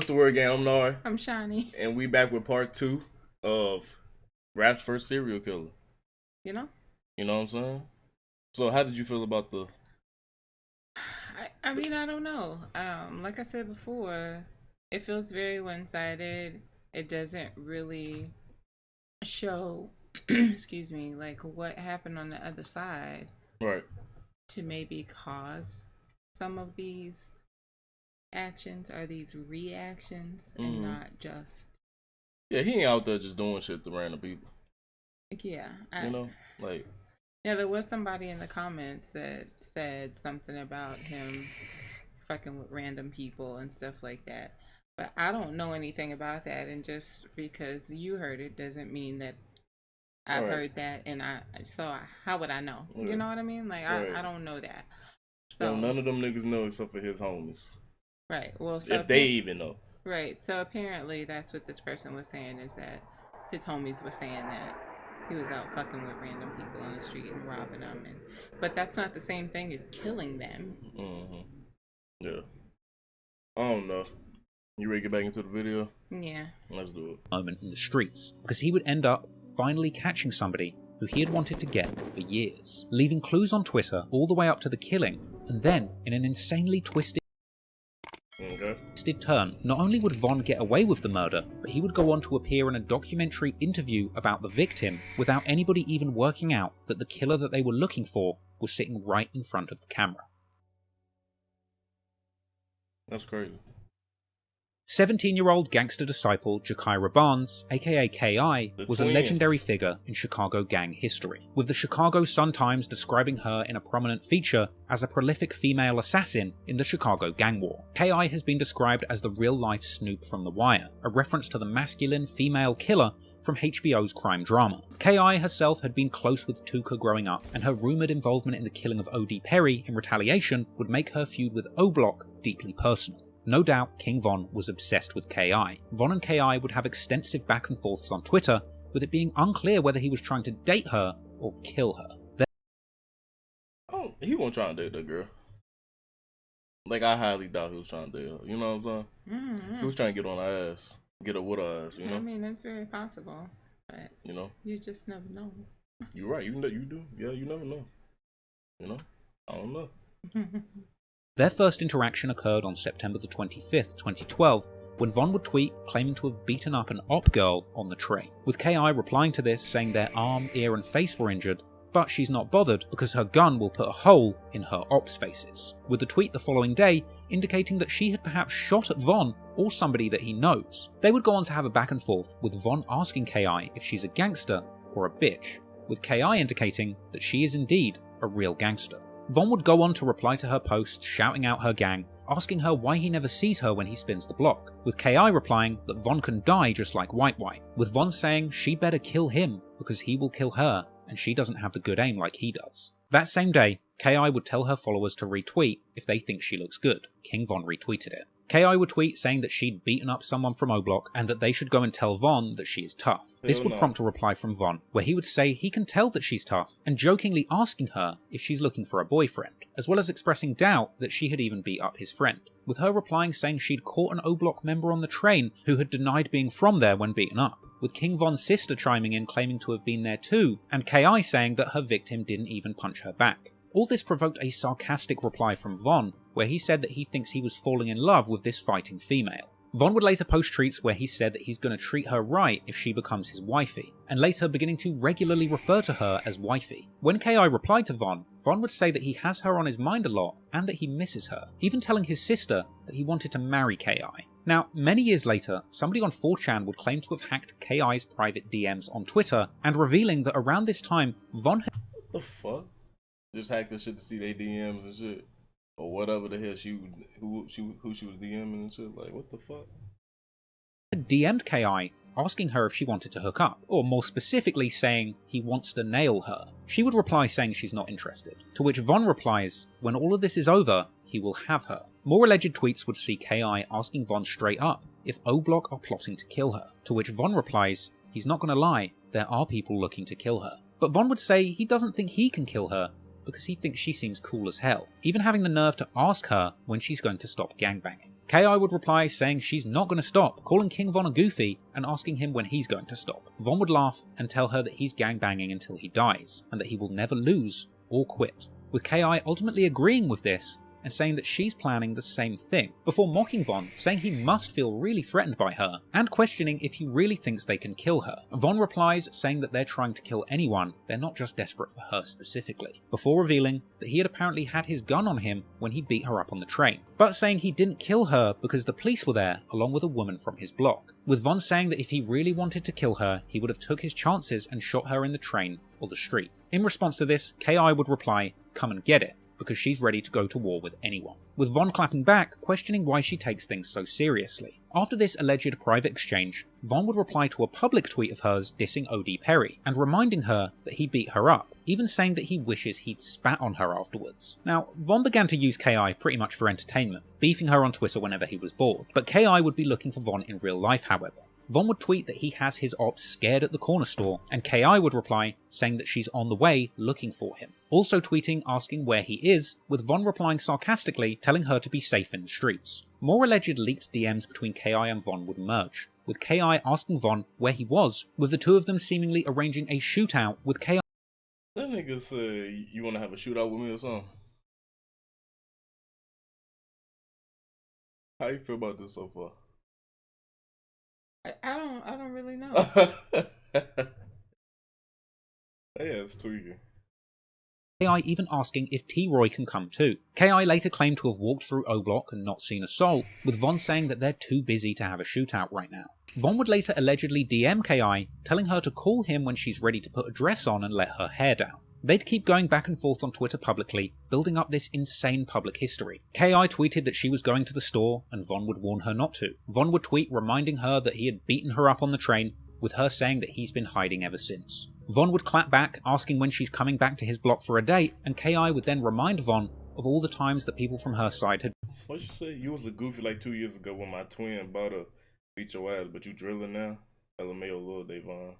the word gang? I'm Nari. I'm Shani. And we back with part 2 of Rap's first serial killer. You know? You know what I'm saying? So how did you feel about the... I mean, I don't know. Like I said before, it feels very one-sided. It doesn't really show, excuse me, like what happened on the other side. Right. To maybe cause some of these actions or these reactions and not just... Yeah, he ain't out there just doing shit to random people. Yeah. You know? Like... Yeah, there was somebody in the comments that said something about him fucking with random people and stuff like that. But I don't know anything about that, and just because you heard it doesn't mean that I've heard that, and how would I know? Yeah. You know what I mean? Like, I don't know that. So none of them niggas know except for his homies. Right. Well, so if they even know. Right. So apparently that's what this person was saying, is that his homies were saying that he was out fucking with random people on the street and robbing them, but that's not the same thing as killing them. Yeah. I don't know. You ready to get back into the video? Yeah. Let's do it. Moment in the streets, because he would end up finally catching somebody who he had wanted to get for years, leaving clues on Twitter all the way up to the killing, and then, in an insanely twisted turn, not only would Von get away with the murder, but he would go on to appear in a documentary interview about the victim without anybody even working out that the killer that they were looking for was sitting right in front of the camera. That's crazy. 17-year-old gangster disciple Jakira Barnes, aka K.I., was a legendary figure in Chicago gang history, with the Chicago Sun-Times describing her in a prominent feature as a prolific female assassin in the Chicago gang war. K.I. has been described as the real-life Snoop from The Wire, a reference to the masculine female killer from HBO's crime drama. K.I. herself had been close with Tuka growing up, and her rumoured involvement in the killing of O.D. Perry in retaliation would make her feud with O-Block deeply personal. No doubt King Von was obsessed with K.I. Von and K.I. would have extensive back and forths on Twitter, with it being unclear whether he was trying to date her or kill her. Oh, he wasn't trying to date that girl. Like, I highly doubt he was trying to date her. You know what I'm saying? He was trying to get on her ass. Get her with her ass, you know? I mean, that's very possible, but you know, you just never know. You're right. You do. Yeah, you never know. You know? I don't know. Their first interaction occurred on September the 25th, 2012, when Von would tweet claiming to have beaten up an op girl on the train, with K.I. replying to this saying their arm, ear and face were injured, but she's not bothered because her gun will put a hole in her ops' faces, with the tweet the following day indicating that she had perhaps shot at Von or somebody that he knows. They would go on to have a back and forth, with Von asking K.I. if she's a gangster or a bitch, with K.I. indicating that she is indeed a real gangster. Von would go on to reply to her posts shouting out her gang, asking her why he never sees her when he spins the block, with K.I. replying that Von can die just like White White, with Von saying she better kill him because he will kill her and she doesn't have the good aim like he does. That same day, K.I. would tell her followers to retweet if they think she looks good. King Von retweeted it. K.I. would tweet saying that she'd beaten up someone from O-Block and that they should go and tell Von that she is tough. This would prompt a reply from Von, where he would say he can tell that she's tough, and jokingly asking her if she's looking for a boyfriend, as well as expressing doubt that she had even beat up his friend, with her replying saying she'd caught an O-Block member on the train who had denied being from there when beaten up, with King Von's sister chiming in claiming to have been there too, and K.I. saying that her victim didn't even punch her back. All this provoked a sarcastic reply from Von, where he said that he thinks he was falling in love with this fighting female. Von would later post tweets where he said that he's going to treat her right if she becomes his wifey, and later beginning to regularly refer to her as wifey. When K.I. replied to Von, Von would say that he has her on his mind a lot and that he misses her, even telling his sister that he wanted to marry K.I. Now, many years later, somebody on 4chan would claim to have hacked K.I.'s private DMs on Twitter, and revealing that around this time, Von had... What the fuck? Just hacked the shit to see their DMs and shit, or whatever the hell who she was DMing and shit. Like, what the fuck? DM'd K.I. asking her if she wanted to hook up, or more specifically saying he wants to nail her. She would reply saying she's not interested, to which Von replies, when all of this is over, he will have her. More alleged tweets would see K.I. asking Von straight up if O-Block are plotting to kill her, to which Von replies, he's not gonna lie, there are people looking to kill her. But Von would say he doesn't think he can kill her, because he thinks she seems cool as hell, even having the nerve to ask her when she's going to stop gangbanging. Ki would reply saying she's not going to stop, calling King Von a goofy and asking him when he's going to stop. Von would laugh and tell her that he's gangbanging until he dies, and that he will never lose or quit, with Ki ultimately agreeing with this and saying that she's planning the same thing, before mocking Von, saying he must feel really threatened by her, and questioning if he really thinks they can kill her. Von replies saying that they're trying to kill anyone, they're not just desperate for her specifically, before revealing that he had apparently had his gun on him when he beat her up on the train, but saying he didn't kill her because the police were there along with a woman from his block, with Von saying that if he really wanted to kill her, he would have took his chances and shot her in the train or the street. In response to this, Ki would reply, "Come and get it," because she's ready to go to war with anyone, with Von clapping back, questioning why she takes things so seriously. After this alleged private exchange, Von would reply to a public tweet of hers dissing O.D. Perry, and reminding her that he beat her up, even saying that he wishes he'd spat on her afterwards. Now, Von began to use Ki pretty much for entertainment, beefing her on Twitter whenever he was bored, but Ki would be looking for Von in real life however. Von would tweet that he has his ops scared at the corner store, and Ki would reply saying that she's on the way looking for him. Also tweeting asking where he is, with Von replying sarcastically telling her to be safe in the streets. More alleged leaked DMs between Ki and Von would emerge, with Ki asking Von where he was, with the two of them seemingly arranging a shootout, with Ki... That nigga said, "You wanna have a shootout with me or something?" How you feel about this so far? I don't really know. Yeah, it's tweaking. Ki even asking if T-Roy can come too. Ki later claimed to have walked through O-Block and not seen a soul, with Von saying that they're too busy to have a shootout right now. Von would later allegedly DM Ki, telling her to call him when she's ready to put a dress on and let her hair down. They'd keep going back and forth on Twitter publicly, building up this insane public history. Ki tweeted that she was going to the store, and Von would warn her not to. Von would tweet reminding her that he had beaten her up on the train, with her saying that he's been hiding ever since. Von would clap back, asking when she's coming back to his block for a date, and Ki would then remind Von of all the times that people from her side had... What you say? You was a goofy like 2 years ago when my twin bought a beat your ass, but you drilling now? LMAO Lil Davon.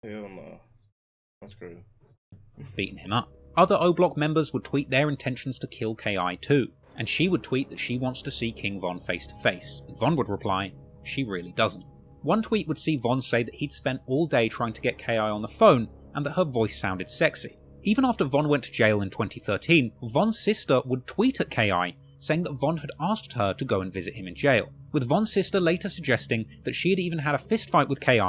Hell no. That's crazy. beaten him up. Other O-Block members would tweet their intentions to kill Ki too, and she would tweet that she wants to see King Von face to face, and Von would reply, she really doesn't. One tweet would see Von say that he'd spent all day trying to get Ki on the phone, and that her voice sounded sexy. Even after Von went to jail in 2013, Von's sister would tweet at Ki, saying that Von had asked her to go and visit him in jail, with Von's sister later suggesting that she had even had a fistfight with Ki,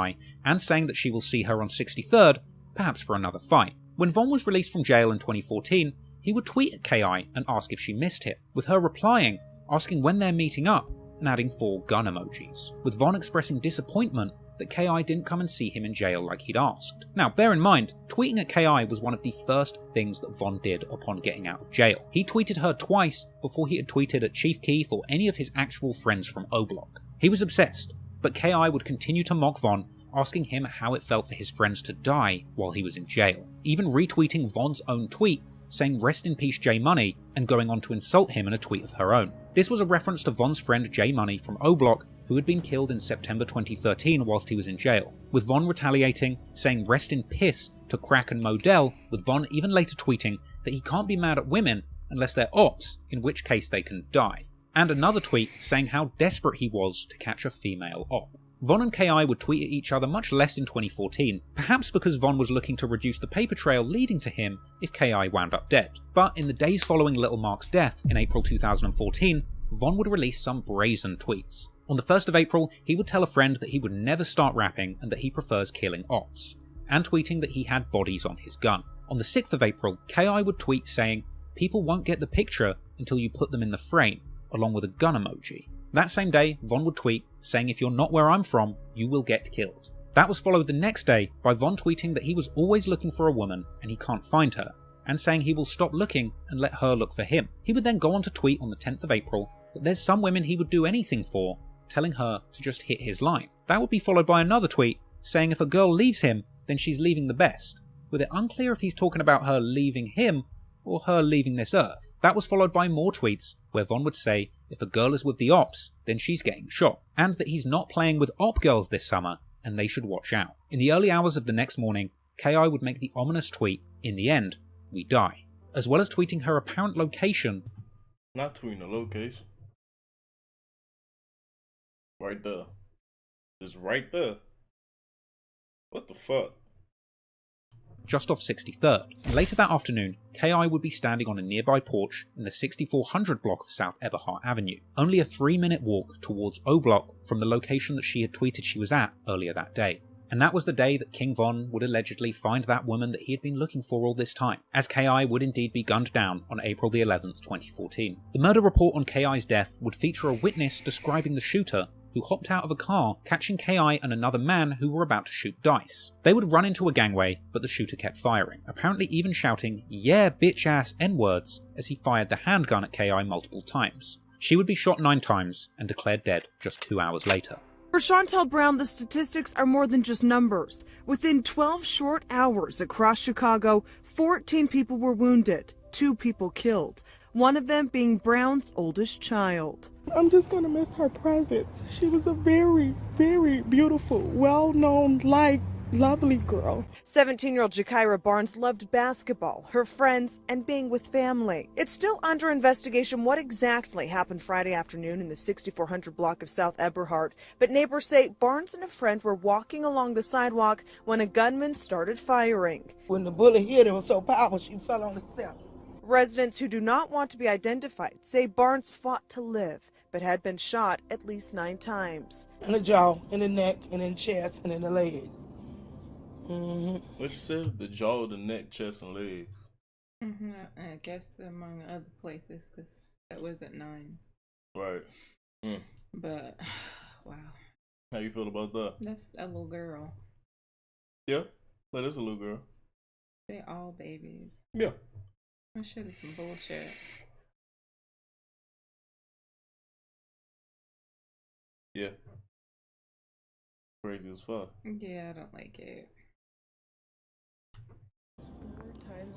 and saying that she will see her on 63rd, perhaps for another fight. When Von was released from jail in 2014, he would tweet at Ki and ask if she missed him, with her replying, asking when they're meeting up, and adding 4 gun emojis, with Von expressing disappointment that Ki didn't come and see him in jail like he'd asked. Now, bear in mind, tweeting at Ki was one of the first things that Von did upon getting out of jail. He tweeted her twice before he had tweeted at Chief Keef or any of his actual friends from O-Block. He was obsessed, but Ki would continue to mock Von, asking him how it felt for his friends to die while he was in jail, even retweeting Von's own tweet saying rest in peace J Money, and going on to insult him in a tweet of her own. This was a reference to Von's friend J Money from O-Block, who had been killed in September 2013 whilst he was in jail, with Von retaliating, saying rest in piss to Crack and Modell, with Von even later tweeting that he can't be mad at women unless they're ops, in which case they can die, and another tweet saying how desperate he was to catch a female op. Von and Ki would tweet at each other much less in 2014, perhaps because Von was looking to reduce the paper trail leading to him if Ki wound up dead. But in the days following Little Mark's death in April 2014, Von would release some brazen tweets. On the 1st of April, he would tell a friend that he would never start rapping and that he prefers killing ops, and tweeting that he had bodies on his gun. On the 6th of April, Ki would tweet saying, people won't get the picture until you put them in the frame, along with a gun emoji. That same day, Von would tweet, saying if you're not where I'm from, you will get killed. That was followed the next day by Von tweeting that he was always looking for a woman and he can't find her, and saying he will stop looking and let her look for him. He would then go on to tweet on the 10th of April that there's some women he would do anything for, telling her to just hit his line. That would be followed by another tweet saying if a girl leaves him, then she's leaving the best, with it unclear if he's talking about her leaving him or her leaving this earth. That was followed by more tweets where Von would say if a girl is with the ops, then she's getting shot, and that he's not playing with op girls this summer and they should watch out. In the early hours of the next morning, Ki would make the ominous tweet, in the end, we die, as well as tweeting her apparent location Not tweeting the location. Right there. Just right there. What the fuck? Just off 63rd. And later that afternoon, KI would be standing on a nearby porch in the 6400 block of South Eberhard Avenue, only a 3-minute walk towards O Block from the location that she had tweeted she was at earlier that day. And that was the day that King Von would allegedly find that woman that he had been looking for all this time, as KI would indeed be gunned down on April the 11th, 2014. The murder report on KI's death would feature a witness describing the shooter who hopped out of a car, catching KI and another man who were about to shoot dice. They would run into a gangway, but the shooter kept firing, apparently even shouting, "Yeah, bitch ass N-words," as he fired the handgun at KI multiple times. She would be shot 9 times and declared dead just 2 hours later. For Chantel Brown, the statistics are more than just numbers. Within 12 short hours across Chicago, 14 people were wounded, 2 people killed, one of them being Brown's oldest child. I'm just going to miss her presence. She was a very, very beautiful, well-known, lovely girl. 17-year-old Jakira Barnes loved basketball, her friends, and being with family. It's still under investigation what exactly happened Friday afternoon in the 6400 block of South Eberhard, but neighbors say Barnes and a friend were walking along the sidewalk when a gunman started firing. When the bullet hit, it was so powerful she fell on the step. Residents who do not want to be identified say Barnes fought to live, but had been shot at least 9 times. In the jaw, in the neck, and in the chest, and in the leg. What you said? The jaw, the neck, chest, and legs. I guess among other places, because that wasn't 9. Right. But, wow. How you feel about that? That's a little girl. Yeah, that is a little girl. They all babies. Yeah. That shit is some bullshit. Yeah. Crazy as fuck. Yeah, I don't like it.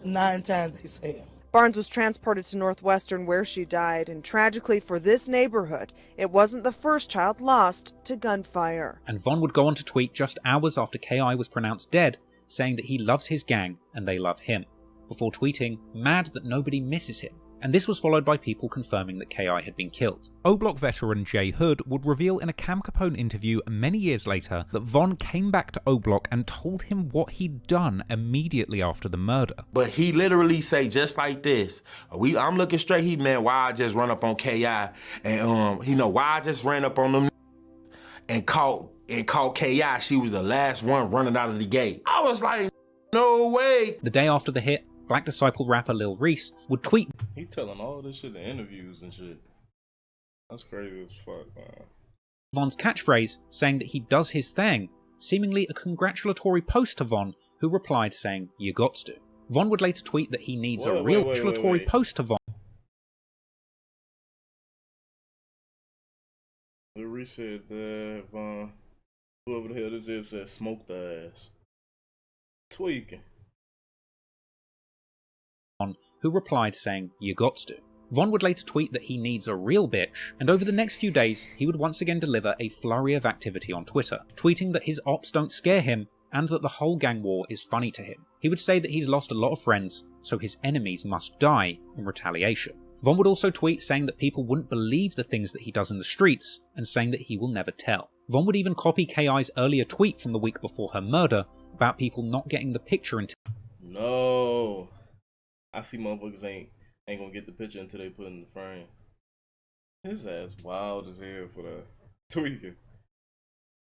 9 times, they said. Barnes was transported to Northwestern where she died, and tragically for this neighborhood, it wasn't the first child lost to gunfire. And Von would go on to tweet just hours after KI was pronounced dead, saying that he loves his gang and they love him, before tweeting, mad that nobody misses him. And this was followed by people confirming that KI had been killed. O-Block veteran Jay Hood would reveal in a Cam Capone interview many years later that Von came back to O-Block and told him what he'd done immediately after the murder. But he literally say just like this, I'm looking straight, he meant why I just run up on KI and why I just ran up on them and caught KI. She was the last one running out of the gate. I was like, no way. The day after the hit, Black Disciple rapper Lil Reese would tweet, He telling all this shit in interviews and shit. That's crazy as fuck, man. Von's catchphrase, saying that he does his thing, seemingly a congratulatory post to Von, who replied saying, "You gots to." Von would later tweet that he needs a real congratulatory post to Von. Lil Reese said that Von, whoever the hell this is, said smoke the ass. Tweaking. Who replied saying, "You gots to." Von would later tweet that he needs a real bitch, and over the next few days, he would once again deliver a flurry of activity on Twitter, tweeting that his ops don't scare him, and that the whole gang war is funny to him. He would say that he's lost a lot of friends, so his enemies must die in retaliation. Von would also tweet saying that people wouldn't believe the things that he does in the streets, and saying that he will never tell. Von would even copy KI's earlier tweet from the week before her murder, about people not getting the picture until... No. I see motherfuckers ain't gonna get the picture until they put in the frame. His ass wild as hell for that. Tweaking.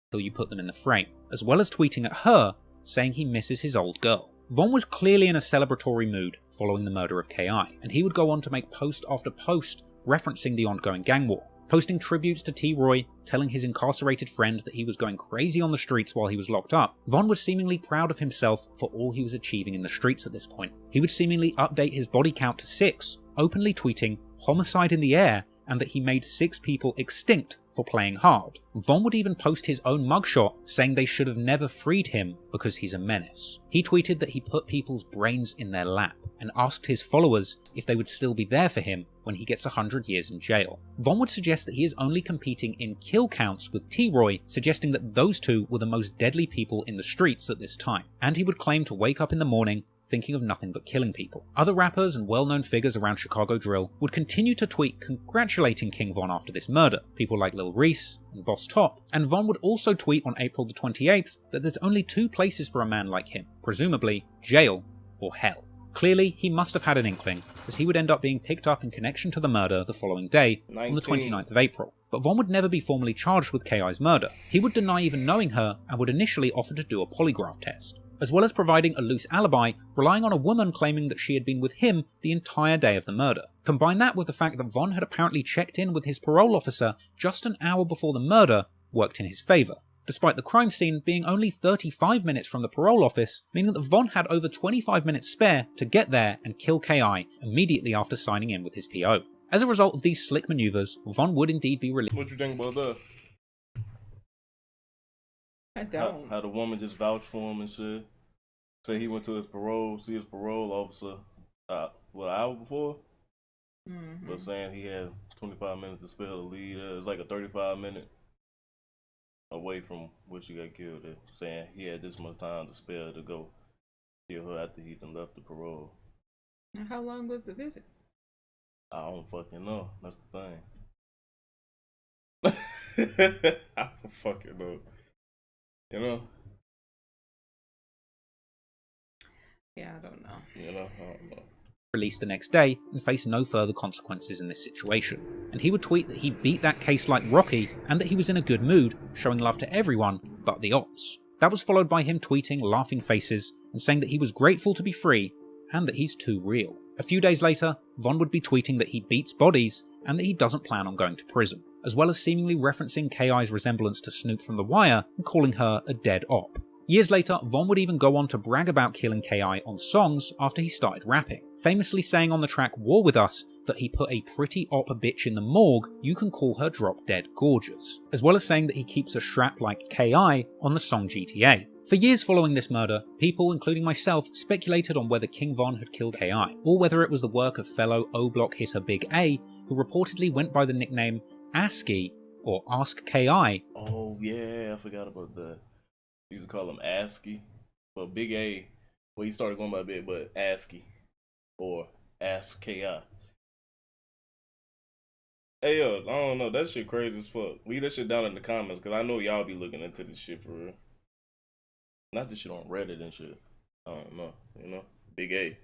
Until you put them in the frame, as well as tweeting at her, saying he misses his old girl. Von was clearly in a celebratory mood following the murder of KI, and he would go on to make post after post referencing the ongoing gang war, posting tributes to T. Roy, telling his incarcerated friend that he was going crazy on the streets while he was locked up. Von was seemingly proud of himself for all he was achieving in the streets at this point. He would seemingly update his body count to 6, openly tweeting "homicide in the air" and that he made 6 people extinct for playing hard. Von would even post his own mugshot saying they should have never freed him because he's a menace. He tweeted that he put people's brains in their lap and asked his followers if they would still be there for him when he gets 100 years in jail. Von would suggest that he is only competing in kill counts with T-Roy, suggesting that those two were the most deadly people in the streets at this time. And he would claim to wake up in the morning, thinking of nothing but killing people. Other rappers and well-known figures around Chicago drill would continue to tweet congratulating King Von after this murder, people like Lil Reese and Boss Top, and Von would also tweet on April the 28th that there's only 2 places for a man like him, presumably jail or hell. Clearly, he must have had an inkling, as he would end up being picked up in connection to the murder the following day, on the 29th of April. But Von would never be formally charged with K.I.'s murder. He would deny even knowing her and would initially offer to do a polygraph test, as well as providing a loose alibi, relying on a woman claiming that she had been with him the entire day of the murder. Combine that with the fact that Von had apparently checked in with his parole officer just an hour before the murder worked in his favour, despite the crime scene being only 35 minutes from the parole office, meaning that Von had over 25 minutes spare to get there and kill K.I. immediately after signing in with his PO. As a result of these slick maneuvers, Von would indeed be released. What you think about that? I don't. How the woman just vouched for him and shit. Say he went to his parole officer, an hour before? Mm-hmm. But saying he had 25 minutes to spare to leave. It was like a 35-minute away from where she got killed at, saying he had this much time to spare to go kill her after he done left the parole. And how long was the visit? I don't fucking know. That's the thing. I don't fucking know. You know? Yeah, I don't know. You know? I don't know. Released the next day and face no further consequences in this situation. And he would tweet that he beat that case like Rocky and that he was in a good mood, showing love to everyone but the ops. That was followed by him tweeting laughing faces and saying that he was grateful to be free and that he's too real. A few days later, Von would be tweeting that he beats bodies and that he doesn't plan on going to prison, as well as seemingly referencing K.I.'s resemblance to Snoop from The Wire and calling her a dead op. Years later, Von would even go on to brag about killing K.I. on songs after he started rapping, famously saying on the track War With Us that he put a pretty op bitch in the morgue, you can call her drop dead gorgeous, as well as saying that he keeps a strap like K.I. on the song GTA. For years following this murder, people, including myself, speculated on whether King Von had killed K.I., or whether it was the work of fellow O-Block hitter Big A, who reportedly went by the nickname ASCII, or Ask K.I. Oh yeah, I forgot about that. You used to call him ASCII, but Big A, well, he started going by Big, but ASCII or Ask K.I. Hey yo, I don't know, that shit crazy as fuck. Leave that shit down in the comments, cause I know y'all be looking into this shit for real. Not this shit on Reddit and shit. I don't know, you know, Big A.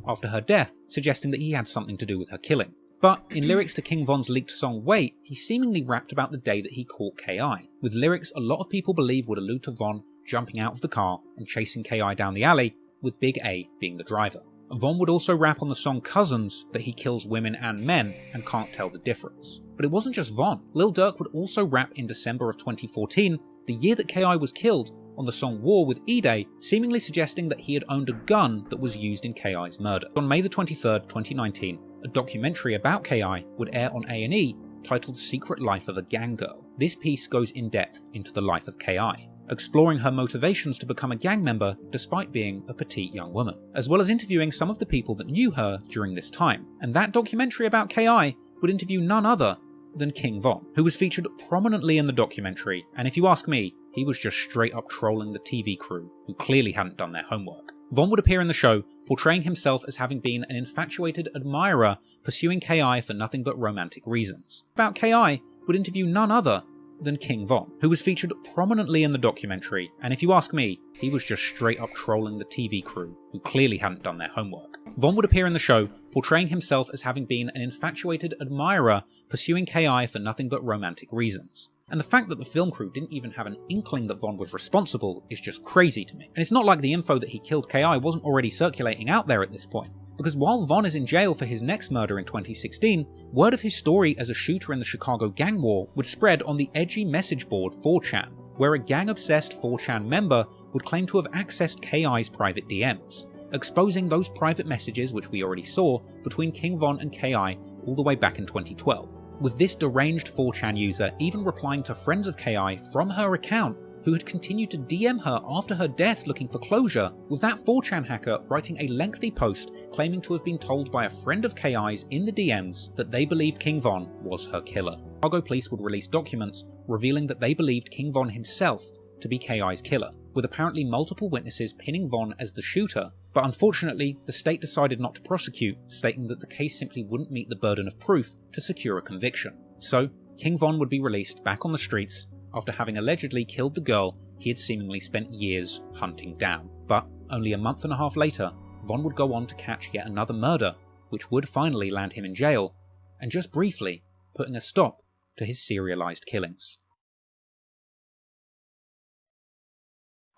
After her death, suggesting that he had something to do with her killing. But in lyrics to King Von's leaked song Wait, he seemingly rapped about the day that he caught K.I., with lyrics a lot of people believe would allude to Von jumping out of the car and chasing K.I. down the alley, with Big A being the driver. Von would also rap on the song Cousins that he kills women and men and can't tell the difference. But it wasn't just Von. Lil Durk would also rap in December of 2014, the year that K.I. was killed, on the song War with E-Day, seemingly suggesting that he had owned a gun that was used in K.I.'s murder. On May the 23rd, 2019, a documentary about K.I. would air on A&E titled Secret Life of a Gang Girl. This piece goes in depth into the life of K.I., exploring her motivations to become a gang member despite being a petite young woman, as well as interviewing some of the people that knew her during this time. And that documentary about K.I. would interview none other than King Von, who was featured prominently in the documentary, and if you ask me, he was just straight up trolling the TV crew, who clearly hadn't done their homework. Von would appear in the show, portraying himself as having been an infatuated admirer pursuing K.I. for nothing but romantic reasons. About K.I. would interview none other than King Von, who was featured prominently in the documentary, and if you ask me, he was just straight up trolling the TV crew, who clearly hadn't done their homework. Von would appear in the show, portraying himself as having been an infatuated admirer pursuing K.I. for nothing but romantic reasons. And the fact that the film crew didn't even have an inkling that Von was responsible is just crazy to me. And it's not like the info that he killed K.I. wasn't already circulating out there at this point, because while Von is in jail for his next murder in 2016, word of his story as a shooter in the Chicago gang war would spread on the edgy message board 4chan, where a gang-obsessed 4chan member would claim to have accessed K.I.'s private DMs, exposing those private messages which we already saw between King Von and K.I. all the way back in 2012. With this deranged 4chan user even replying to friends of K.I. from her account who had continued to DM her after her death looking for closure, with that 4chan hacker writing a lengthy post claiming to have been told by a friend of K.I.'s in the DMs that they believed King Von was her killer. Chicago police would release documents revealing that they believed King Von himself to be K.I.'s killer, with apparently multiple witnesses pinning Von as the shooter But unfortunately, the state decided not to prosecute, stating that the case simply wouldn't meet the burden of proof to secure a conviction. So, King Von would be released back on the streets after having allegedly killed the girl he had seemingly spent years hunting down. But only a month and a half later, Von would go on to catch yet another murder, which would finally land him in jail, and just briefly putting a stop to his serialized killings.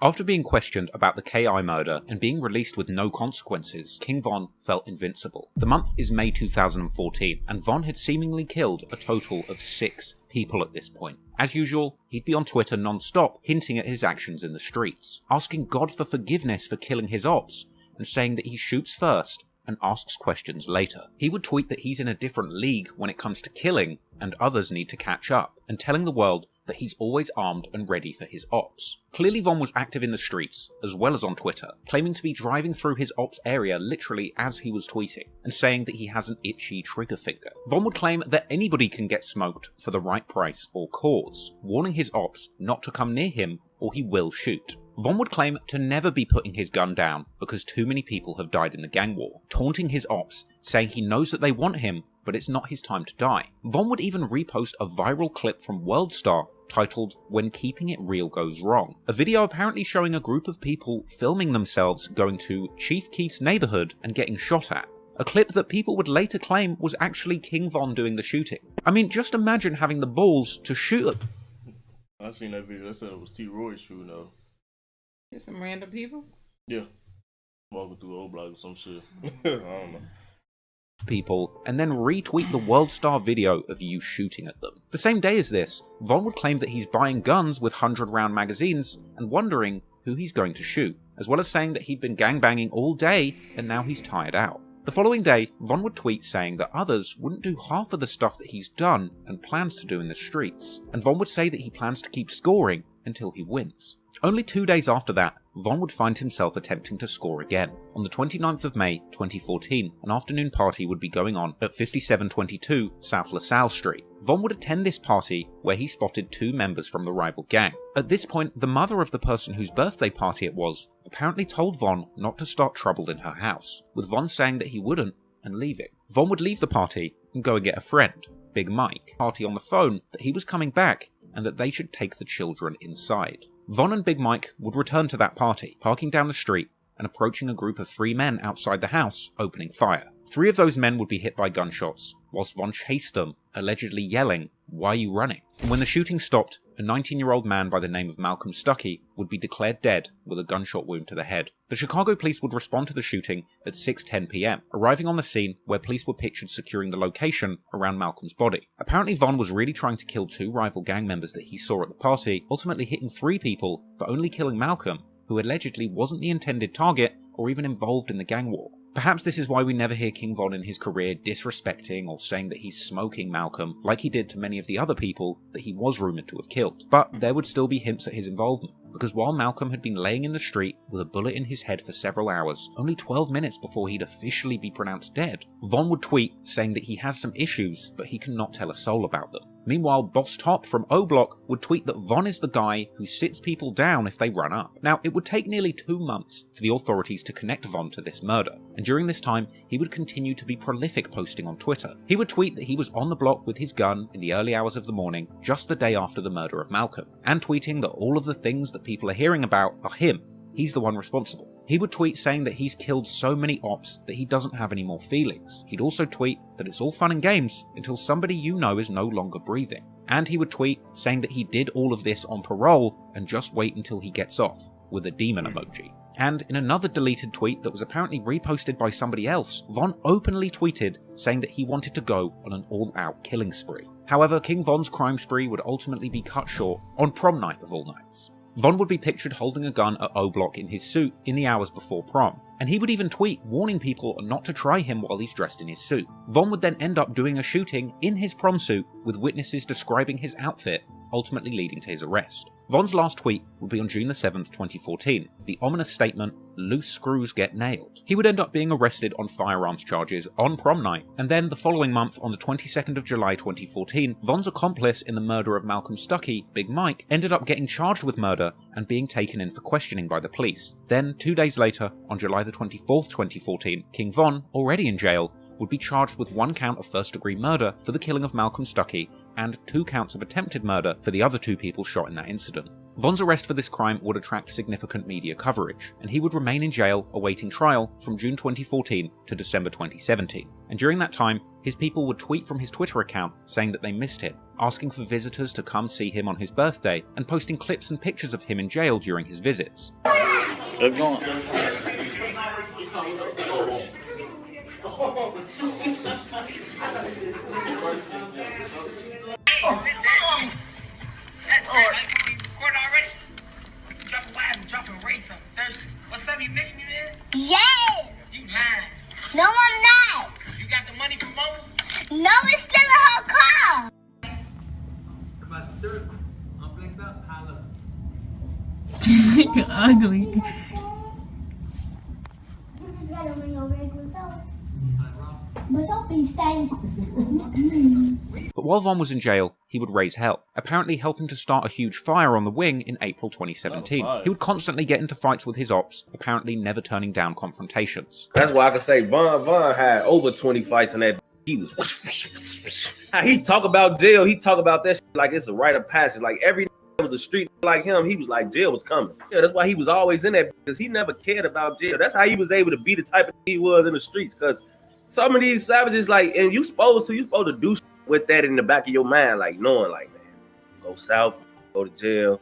After being questioned about the KI murder and being released with no consequences, King Von felt invincible. The month is May 2014, and Von had seemingly killed a total of 6 people at this point. As usual, he'd be on Twitter non-stop, hinting at his actions in the streets, asking God for forgiveness for killing his ops, and saying that he shoots first and asks questions later. He would tweet that he's in a different league when it comes to killing, and others need to catch up, and telling the world that he's always armed and ready for his ops. Clearly Von was active in the streets, as well as on Twitter, claiming to be driving through his ops area literally as he was tweeting, and saying that he has an itchy trigger finger. Von would claim that anybody can get smoked for the right price or cause, warning his ops not to come near him or he will shoot. Von would claim to never be putting his gun down because too many people have died in the gang war, taunting his ops, saying he knows that they want him, but it's not his time to die. Von would even repost a viral clip from Worldstar titled "When Keeping It Real Goes Wrong," a video apparently showing a group of people filming themselves going to Chief Keef's neighborhood and getting shot at. A clip that people would later claim was actually King Von doing the shooting. I mean, just imagine having the balls to shoot at... I seen that video. They said it was T. Roy shooting though. Just some random people? Yeah. Walking through old block or some shit. I don't know. People, and then retweet the Worldstar video of you shooting at them. The same day as this, Von would claim that he's buying guns with 100-round magazines and wondering who he's going to shoot, as well as saying that he'd been gangbanging all day and now he's tired out. The following day, Von would tweet saying that others wouldn't do half of the stuff that he's done and plans to do in the streets, and Von would say that he plans to keep scoring until he wins. Only 2 days after that, Von would find himself attempting to score again. On the 29th of May 2014, an afternoon party would be going on at 5722 South LaSalle Street. Von would attend this party where he spotted 2 members from the rival gang. At this point, the mother of the person whose birthday party it was apparently told Von not to start trouble in her house, with Von saying that he wouldn't and leaving. Von would leave the party and go and get a friend, Big Mike, party on the phone that he was coming back and that they should take the children inside. Von and Big Mike would return to that party, parking down the street and approaching a group of 3 men outside the house, opening fire. 3 of those men would be hit by gunshots, whilst Von chased them, allegedly yelling, "Why are you running?" And when the shooting stopped, a 19-year-old man by the name of Malcolm Stuckey would be declared dead with a gunshot wound to the head. The Chicago police would respond to the shooting at 6:10 p.m, arriving on the scene where police were pictured securing the location around Malcolm's body. Apparently Von was really trying to kill 2 rival gang members that he saw at the party, ultimately hitting 3 people but only killing Malcolm, who allegedly wasn't the intended target or even involved in the gang war. Perhaps this is why we never hear King Von in his career disrespecting or saying that he's smoking Malcolm like he did to many of the other people that he was rumoured to have killed. But there would still be hints at his involvement, because while Malcolm had been laying in the street with a bullet in his head for several hours, only 12 minutes before he'd officially be pronounced dead, Von would tweet saying that he has some issues but he cannot tell a soul about them. Meanwhile, Boss Top from O-Block would tweet that Von is the guy who sits people down if they run up. Now, it would take nearly 2 months for the authorities to connect Von to this murder, and during this time, he would continue to be prolific posting on Twitter. He would tweet that he was on the block with his gun in the early hours of the morning, just the day after the murder of Malcolm, and tweeting that all of the things that people are hearing about are him. He's the one responsible. He would tweet saying that he's killed so many ops that he doesn't have any more feelings. He'd also tweet that it's all fun and games until somebody you know is no longer breathing. And he would tweet saying that he did all of this on parole and just wait until he gets off, with a demon emoji. And in another deleted tweet that was apparently reposted by somebody else, Von openly tweeted saying that he wanted to go on an all-out killing spree. However, King Von's crime spree would ultimately be cut short on prom night of all nights. Von would be pictured holding a gun at O-Block in his suit in the hours before prom, and he would even tweet warning people not to try him while he's dressed in his suit. Von would then end up doing a shooting in his prom suit with witnesses describing his outfit, ultimately leading to his arrest. Von's last tweet would be on June the 7th, 2014, the ominous statement, "Loose screws get nailed." He would end up being arrested on firearms charges on prom night, and then the following month, on the 22nd of July 2014, Von's accomplice in the murder of Malcolm Stuckey, Big Mike, ended up getting charged with murder and being taken in for questioning by the police. Then, 2 days later, on July the 24th, 2014, King Von, already in jail, would be charged with 1 count of first-degree murder for the killing of Malcolm Stuckey and 2 counts of attempted murder for the other 2 people shot in that incident. Von's arrest for this crime would attract significant media coverage, and he would remain in jail awaiting trial from June 2014 to December 2017. And during that time, his people would tweet from his Twitter account saying that they missed him, asking for visitors to come see him on his birthday, and posting clips and pictures of him in jail during his visits. Let's go. That's great. Like, we recording already? Dropping live and dropping rates. I'm thirsty. What's up? You miss me, man? Yeah. You lying. No, I'm not. You got the money from Mama? No, it's still in her car. About the syrup. I'm flexed up. Holla. You're ugly. You just gotta bring your regular soap. But don't be stank. But while Von was in jail, he would raise hell, apparently helping to start a huge fire on the wing in April 2017. He would constantly get into fights with his ops, apparently never turning down confrontations. That's why I can say Von had over 20 fights in that. He was. He talk about jail. He talk about that shit like it's a rite of passage. Like every was a street like him, he was like jail was coming. Yeah, that's why he was always in that, because he never cared about jail. That's how he was able to be the type of he was in the streets, because some of these savages, like, and you supposed to do shit with that in the back of your mind, like knowing, like, man, go south, go to jail.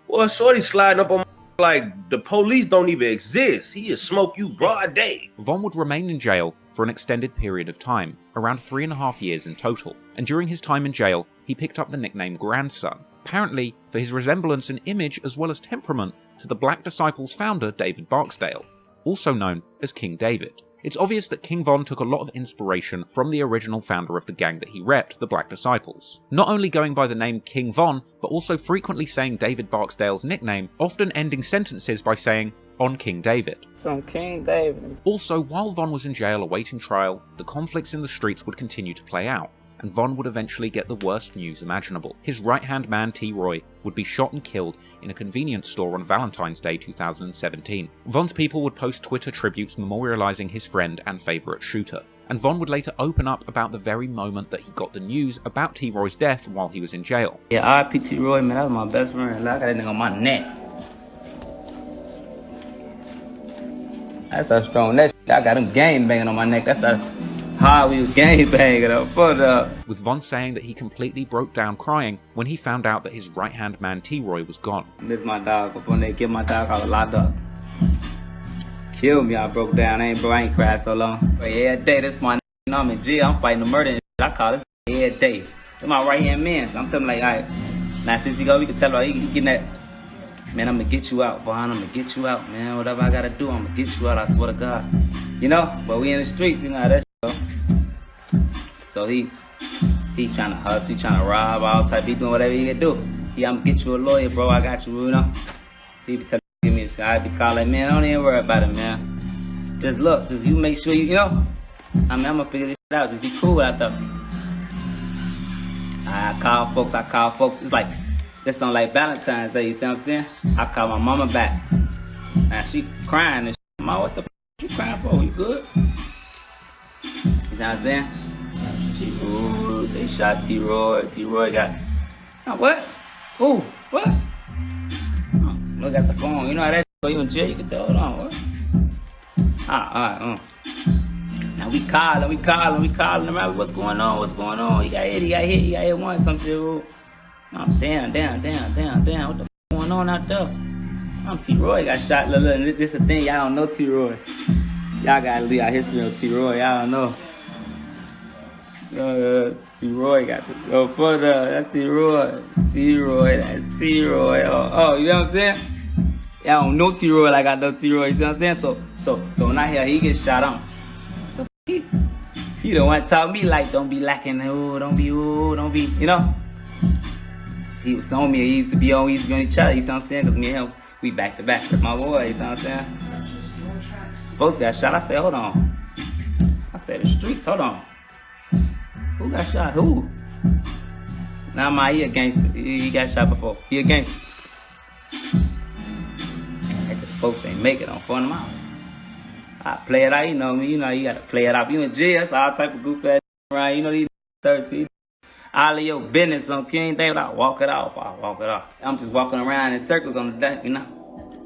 Well, shorty sliding up on like the police don't even exist. He is smoke you broad day. Von would remain in jail for an extended period of time, around 3.5 years in total. And during his time in jail, he picked up the nickname Grandson, apparently for his resemblance in image as well as temperament to the Black Disciples founder David Barksdale, also known as King David. It's obvious that King Von took a lot of inspiration from the original founder of the gang that he repped, the Black Disciples. Not only going by the name King Von, but also frequently saying David Barksdale's nickname, often ending sentences by saying, "on King David." On King David. Also, while Von was in jail awaiting trial, the conflicts in the streets would continue to play out, and Von would eventually get the worst news imaginable. His right-hand man T. Roy would be shot and killed in a convenience store on Valentine's Day 2017. Von's people would post Twitter tributes memorializing his friend and favorite shooter, and Von would later open up about the very moment that he got the news about T. Roy's death while he was in jail. Yeah, R.I.P. T. Roy, man, that was my best friend. I got that nigga on my neck. That's how strong that shit. I got him gang banging on my neck. That's how we was gang banging up. With Von saying that he completely broke down crying when he found out that his right-hand man T. Roy was gone. This my dog. Up on there, get my dog out of locked up. Kill me, I broke down. I ain't cried so long. But every day, this my you know, I'm in jail. I'm fighting the murder and shit. I call it every day. That's my right-hand man. So I'm telling him like, all right, now since he go, we can tell him, he getting that. Man, I'm gonna get you out, Von. I'm gonna get you out, man. Whatever I gotta do, I'm gonna get you out. I swear to God. You know, but we in the streets, you know how that shit go. So he trying to hustle, he trying to rob, all type. He doing whatever he can do. I'm gonna get you a lawyer, bro. I got you, you know. He be telling me, give me a shot. I be calling, man. Don't even worry about it, man. Just look, just you make sure you know. I mean, I'm gonna figure this shit out. Just be cool out there. I call folks. It's like. This on like Valentine's Day, you see what I'm saying? I call my mama back. And she crying and shit. Mama, what the f you crying for? You good? You know what I'm saying? Ooh, they shot T-Roy. T-Roy got... what? Ooh, what? Oh, look at the phone. You know how that shit, you in jail, you can tell. Hold on, what? Alright. Now we calling around. What's going on? He got hit once, some shit. Ooh. Oh, damn. What the f going on out there? I'm T-Roy got shot. Look, this is the thing. Y'all don't know T-Roy. Y'all gotta leave our history on T-Roy. Y'all don't know. T-Roy got to go further. That's T-Roy. That's T-Roy. Oh, you know what I'm saying? Y'all don't know T-Roy like I know T-Roy. You know what I'm saying? So when I hear he get shot on, he don't want to tell me like, don't be lacking. Don't be, you know? He was on me. He used to be on each other. You know what I'm saying? Because me and him, we back to back with my boy. You know what I'm saying? Folks got shot. I said, hold on. I said, the streets, hold on. Who got shot? Who? Nah, he a gangster. He got shot before. He a gangster. I said, folks ain't make it on phone them out. I play it out, you know me. You know, you gotta play it out. You in jail, that's all type of goofy ass around. You know, these 30. All of your business on King David, I walk it off. I'm just walking around in circles on the deck, you know.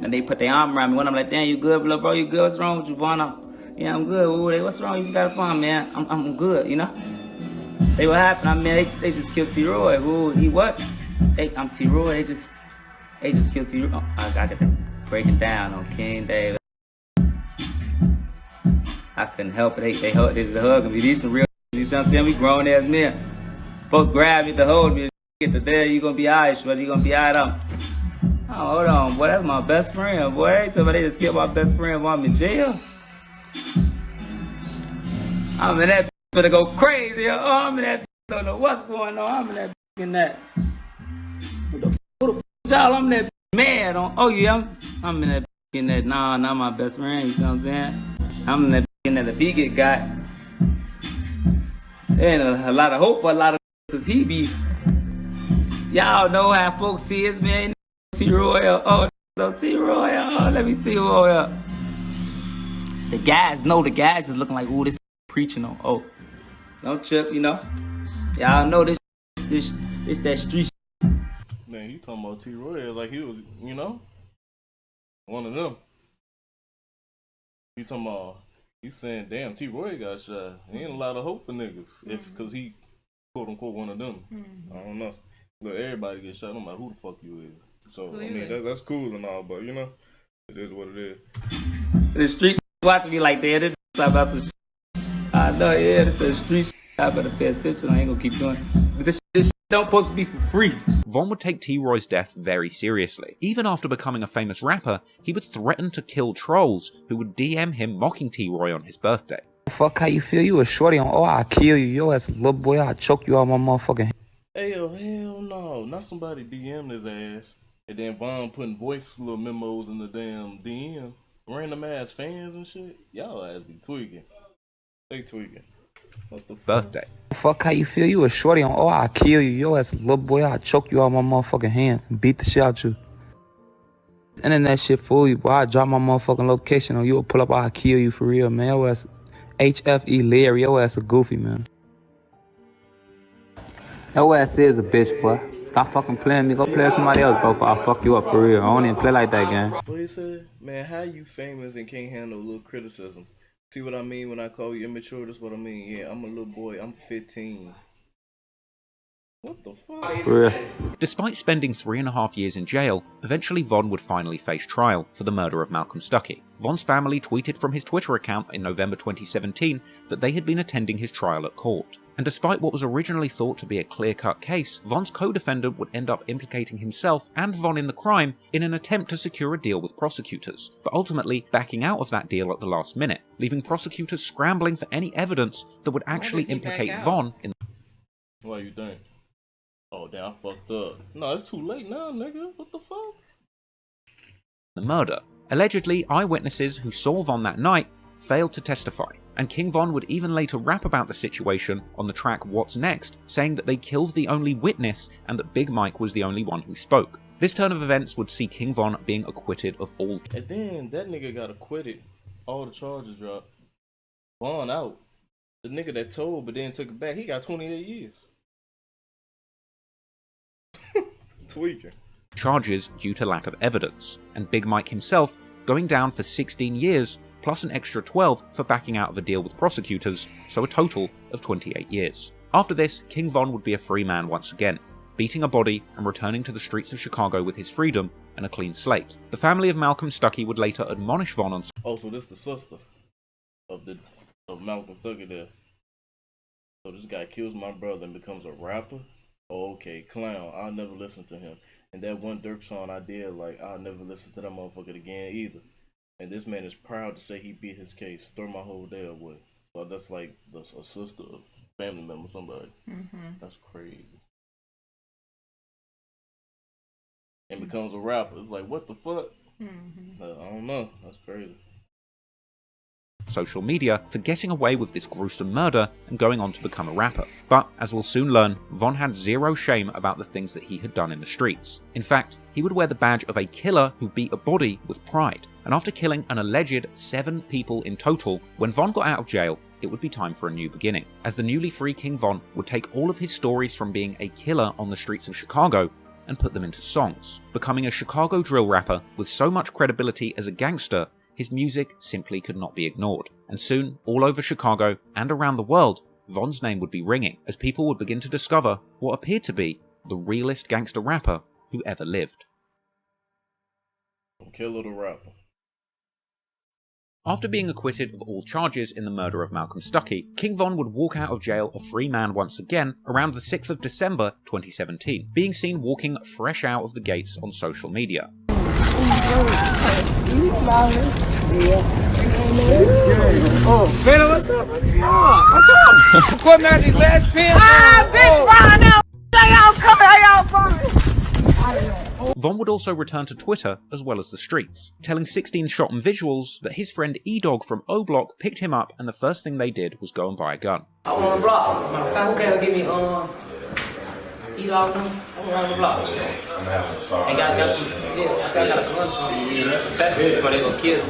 And they put their arm around me. When I'm like, damn, you good, little bro? You good? What's wrong with you, Vaughn? Yeah, I'm good. Ooh, what's wrong? You just got a phone, man. I'm good, you know. They what happened? I mean, they just killed T-Roy. Ooh, he what? I'm T-Roy. They just killed T-Roy. Oh, I got to break it down on King David. I couldn't help it. They hugging me. These some real. You know what I'm saying? We grown ass men. Folks grab me to hold me. Get to there, you gonna be alright, shorty. You gonna be alright. Oh, hold on, boy. That's my best friend, boy. Tell me they just killed my best friend while I'm in jail. I'm in that gonna go crazy. Oh, I'm in that. Don't know what's going on. I'm in that in that. Who the f y'all? I'm in that mad on. Oh yeah, I'm in that in that. Nah, not my best friend. You know what I'm saying? I'm in that in that. If he get got, there ain't a lot of hope for a lot of. Cause he be, y'all know how folks see his man, T-Roy, T-Roy, let me see who, the guys just looking like, ooh, this preaching on, don't trip, you know, y'all know this that street. Man, you talking about T-Roy like he was, you know, one of them. You talking about, you saying, damn, T-Roy got shot. Ain't a lot of hope for niggas, cause he, quote unquote, one of them. I don't know. Look, everybody gets shot no matter who the fuck you is. So clearly. I mean that's cool and all, but you know, it is what it is. The street watching me like that. About the I know, yeah, the street. I better pay attention. I ain't gonna keep doing it. This shit don't supposed to be for free. Von would take T-Roy's death very seriously. Even after becoming a famous rapper, he would threaten to kill trolls who would DM him mocking T-Roy on his birthday. Fuck how you feel? You a shorty on, I'll kill you. Yo, as a little boy, I'll choke you out my motherfucking. Hey, yo, hell no. Not somebody DM his ass. And then Von putting voice little memos in the damn DM. Random ass fans and shit. Y'all ass be tweaking. They tweaking. What the birthday? Fuck how you feel? You a shorty on, I'll kill you. Yo, as a little boy, I'll choke you out my motherfucking hands and beat the shit out you. Internet shit fool you, boy. I'll drop my motherfucking location on you. Will pull up, I'll kill you for real, man. Yo, as HFE Larry, your ass a goofy, man. Your ass is a bitch, boy. Stop fucking playing me. Go play with somebody else, bro. I'll fuck you up for real. I don't even play like that, gang. What he said? Man, how you famous and can't handle a little criticism? See what I mean when I call you immature? That's what I mean. Yeah, I'm a little boy. I'm 15. What the fuck? For real. Despite spending 3.5 years in jail, eventually Von would finally face trial for the murder of Malcolm Stuckey. Von's family tweeted from his Twitter account in November 2017 that they had been attending his trial at court. And despite what was originally thought to be a clear-cut case, Von's co-defendant would end up implicating himself and Von in the crime in an attempt to secure a deal with prosecutors, but ultimately backing out of that deal at the last minute, leaving prosecutors scrambling for any evidence that would actually implicate Von in Why you think? Oh, damn, I fucked up. No, it's too late now, nigga. What the fuck? the murder. Allegedly, eyewitnesses who saw Von that night failed to testify, and King Von would even later rap about the situation on the track What's Next, saying that they killed the only witness and that Big Mike was the only one who spoke. This turn of events would see King Von being acquitted of all. And then that nigga got acquitted. All the charges dropped. Von out. The nigga that told but then took it back, he got 28 years. Tweaking. Charges due to lack of evidence, and Big Mike himself going down for 16 years, plus an extra 12 for backing out of a deal with prosecutors, so a total of 28 years. After this, King Von would be a free man once again, beating a body and returning to the streets of Chicago with his freedom and a clean slate. The family of Malcolm Stuckey would later admonish Von on... Oh, so this the sister of Malcolm Stuckey there. So this guy kills my brother and becomes a rapper? Oh, okay, clown. I'll never listen to him. And that one Dirk song I did, like, I'll never listen to that motherfucker again either. And this man is proud to say he beat his case. Throw my whole day away. So that's like a sister, a family member, somebody. That's crazy. and becomes a rapper. It's like, what the fuck? I don't know. That's crazy. Social media for getting away with this gruesome murder and going on to become a rapper. But, as we'll soon learn, Von had zero shame about the things that he had done in the streets. In fact, he would wear the badge of a killer who beat a body with pride. And after killing an alleged 7 people in total, when Von got out of jail, it would be time for a new beginning, as the newly free King Von would take all of his stories from being a killer on the streets of Chicago and put them into songs, becoming a Chicago drill rapper with so much credibility as a gangster. His music simply could not be ignored, and soon, all over Chicago and around the world, Von's name would be ringing, as people would begin to discover what appeared to be the realest gangster rapper who ever lived. Killer the rapper. After being acquitted of all charges in the murder of Malcolm Stuckey, King Von would walk out of jail a free man once again around the 6th of December 2017, being seen walking fresh out of the gates on social media. Oh, man, what's up? What's up? Putting out these last pins. Big Ron out. How y'all coming? Von would also return to Twitter as well as the streets, telling 16 Shot and Visuals that his friend E-Dog from O-Block picked him up and the first thing they did was go and buy a gun. I want a block. Who can give me E-Dog them? I want a block. And got some, I got a gun so they gonna kill.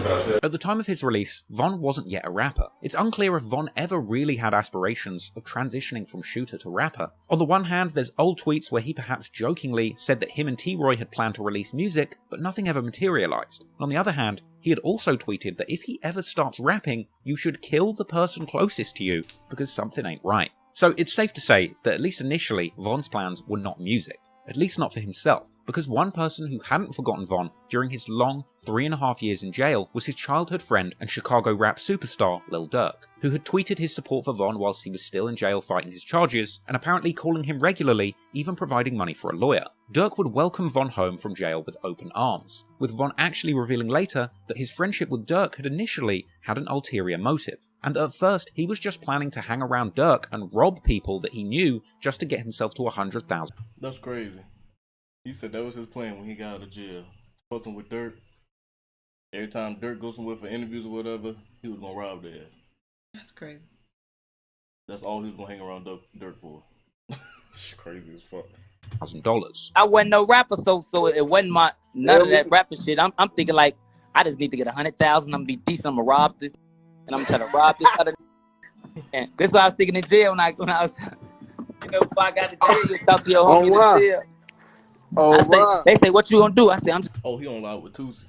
At the time of his release, Von wasn't yet a rapper. It's unclear if Von ever really had aspirations of transitioning from shooter to rapper. On the one hand, there's old tweets where he perhaps jokingly said that him and T-Roy had planned to release music, but nothing ever materialized. And on the other hand, he had also tweeted that if he ever starts rapping, you should kill the person closest to you, because something ain't right. So it's safe to say that at least initially, Von's plans were not music. At least not for himself, because one person who hadn't forgotten Von during his long 3.5 years in jail was his childhood friend and Chicago rap superstar Lil Durk, who had tweeted his support for Von whilst he was still in jail fighting his charges, and apparently calling him regularly, even providing money for a lawyer. Durk would welcome Von home from jail with open arms, with Von actually revealing later that his friendship with Durk had initially had an ulterior motive, and that at first he was just planning to hang around Durk and rob people that he knew just to get himself to 100,000. That's crazy. He said that was his plan when he got out of jail. Fucking with Durk. Every time Durk goes somewhere for interviews or whatever, he was gonna rob their ass. That's crazy. That's all he was gonna hang around Durk for. It's crazy as fuck. $1,000. I wasn't no rapper, so it wasn't none of that rapping shit. I'm thinking like, I just need to get 100,000. I'm gonna be decent. I'm gonna rob this, and I'm trying to rob this other. And this is why I was thinking in jail when I was, before I got to jail, you talk to your homie in jail. They say, what you gonna do? I say, I'm just. Oh, he on live with Tusi.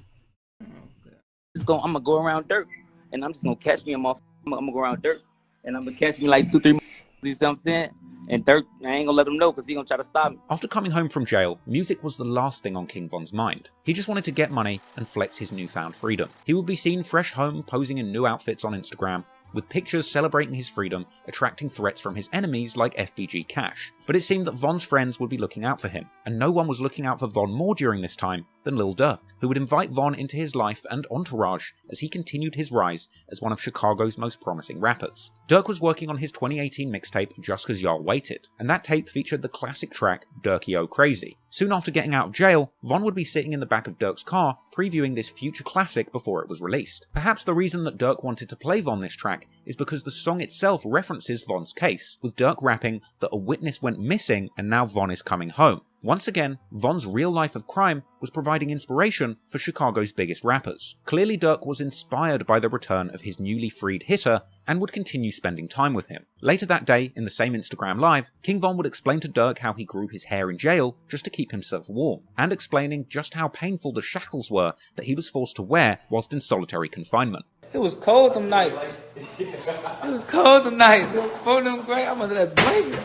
I'm gonna go around Durk, and I'm just gonna catch me a motherfucker. I'm gonna go around Durk, and I'm gonna catch me like 2-3. You see what I'm saying? And Durk, I ain't gonna let him know because he gonna try to stop me. After coming home from jail, music was the last thing on King Von's mind. He just wanted to get money and flex his newfound freedom. He would be seen fresh home posing in new outfits on Instagram, with pictures celebrating his freedom, attracting threats from his enemies like FBG Cash. But it seemed that Von's friends would be looking out for him, and no one was looking out for Von more during this time than Lil Durk, who would invite Von into his life and entourage as he continued his rise as one of Chicago's most promising rappers. Durk was working on his 2018 mixtape Just Cause Y'all Waited, and that tape featured the classic track Durky-O Crazy. Soon after getting out of jail, Von would be sitting in the back of Durk's car previewing this future classic before it was released. Perhaps the reason that Durk wanted to play Von this track is because the song itself references Von's case, with Durk rapping that a witness went missing and now Von is coming home. Once again, Von's real life of crime was providing inspiration for Chicago's biggest rappers. Clearly Durk was inspired by the return of his newly freed hitter and would continue spending time with him. Later that day, in the same Instagram Live, King Von would explain to Durk how he grew his hair in jail just to keep himself warm, and explaining just how painful the shackles were that he was forced to wear whilst in solitary confinement. It was cold them nights. It was cold them nights. For them great, I'm under that blanket.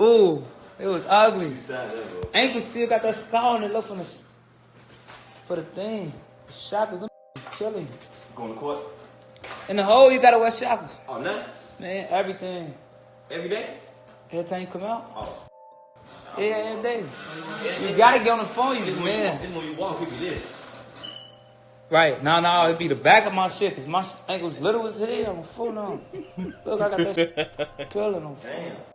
Ooh, it was ugly. Ankle still got that scar on it. Look for the thing. Shackles, them killing. Going to court? In the hole, you gotta wear shackles. Oh, no? Man, everything. Every day? Every time you come out. Oh. Yeah, every day. You gotta get on the phone, you man. This when you walk, people this. Right. No, it'd be the back of my shit, because my ankle's little as hell. I'm a fool now. Look, I got that shit peeling on.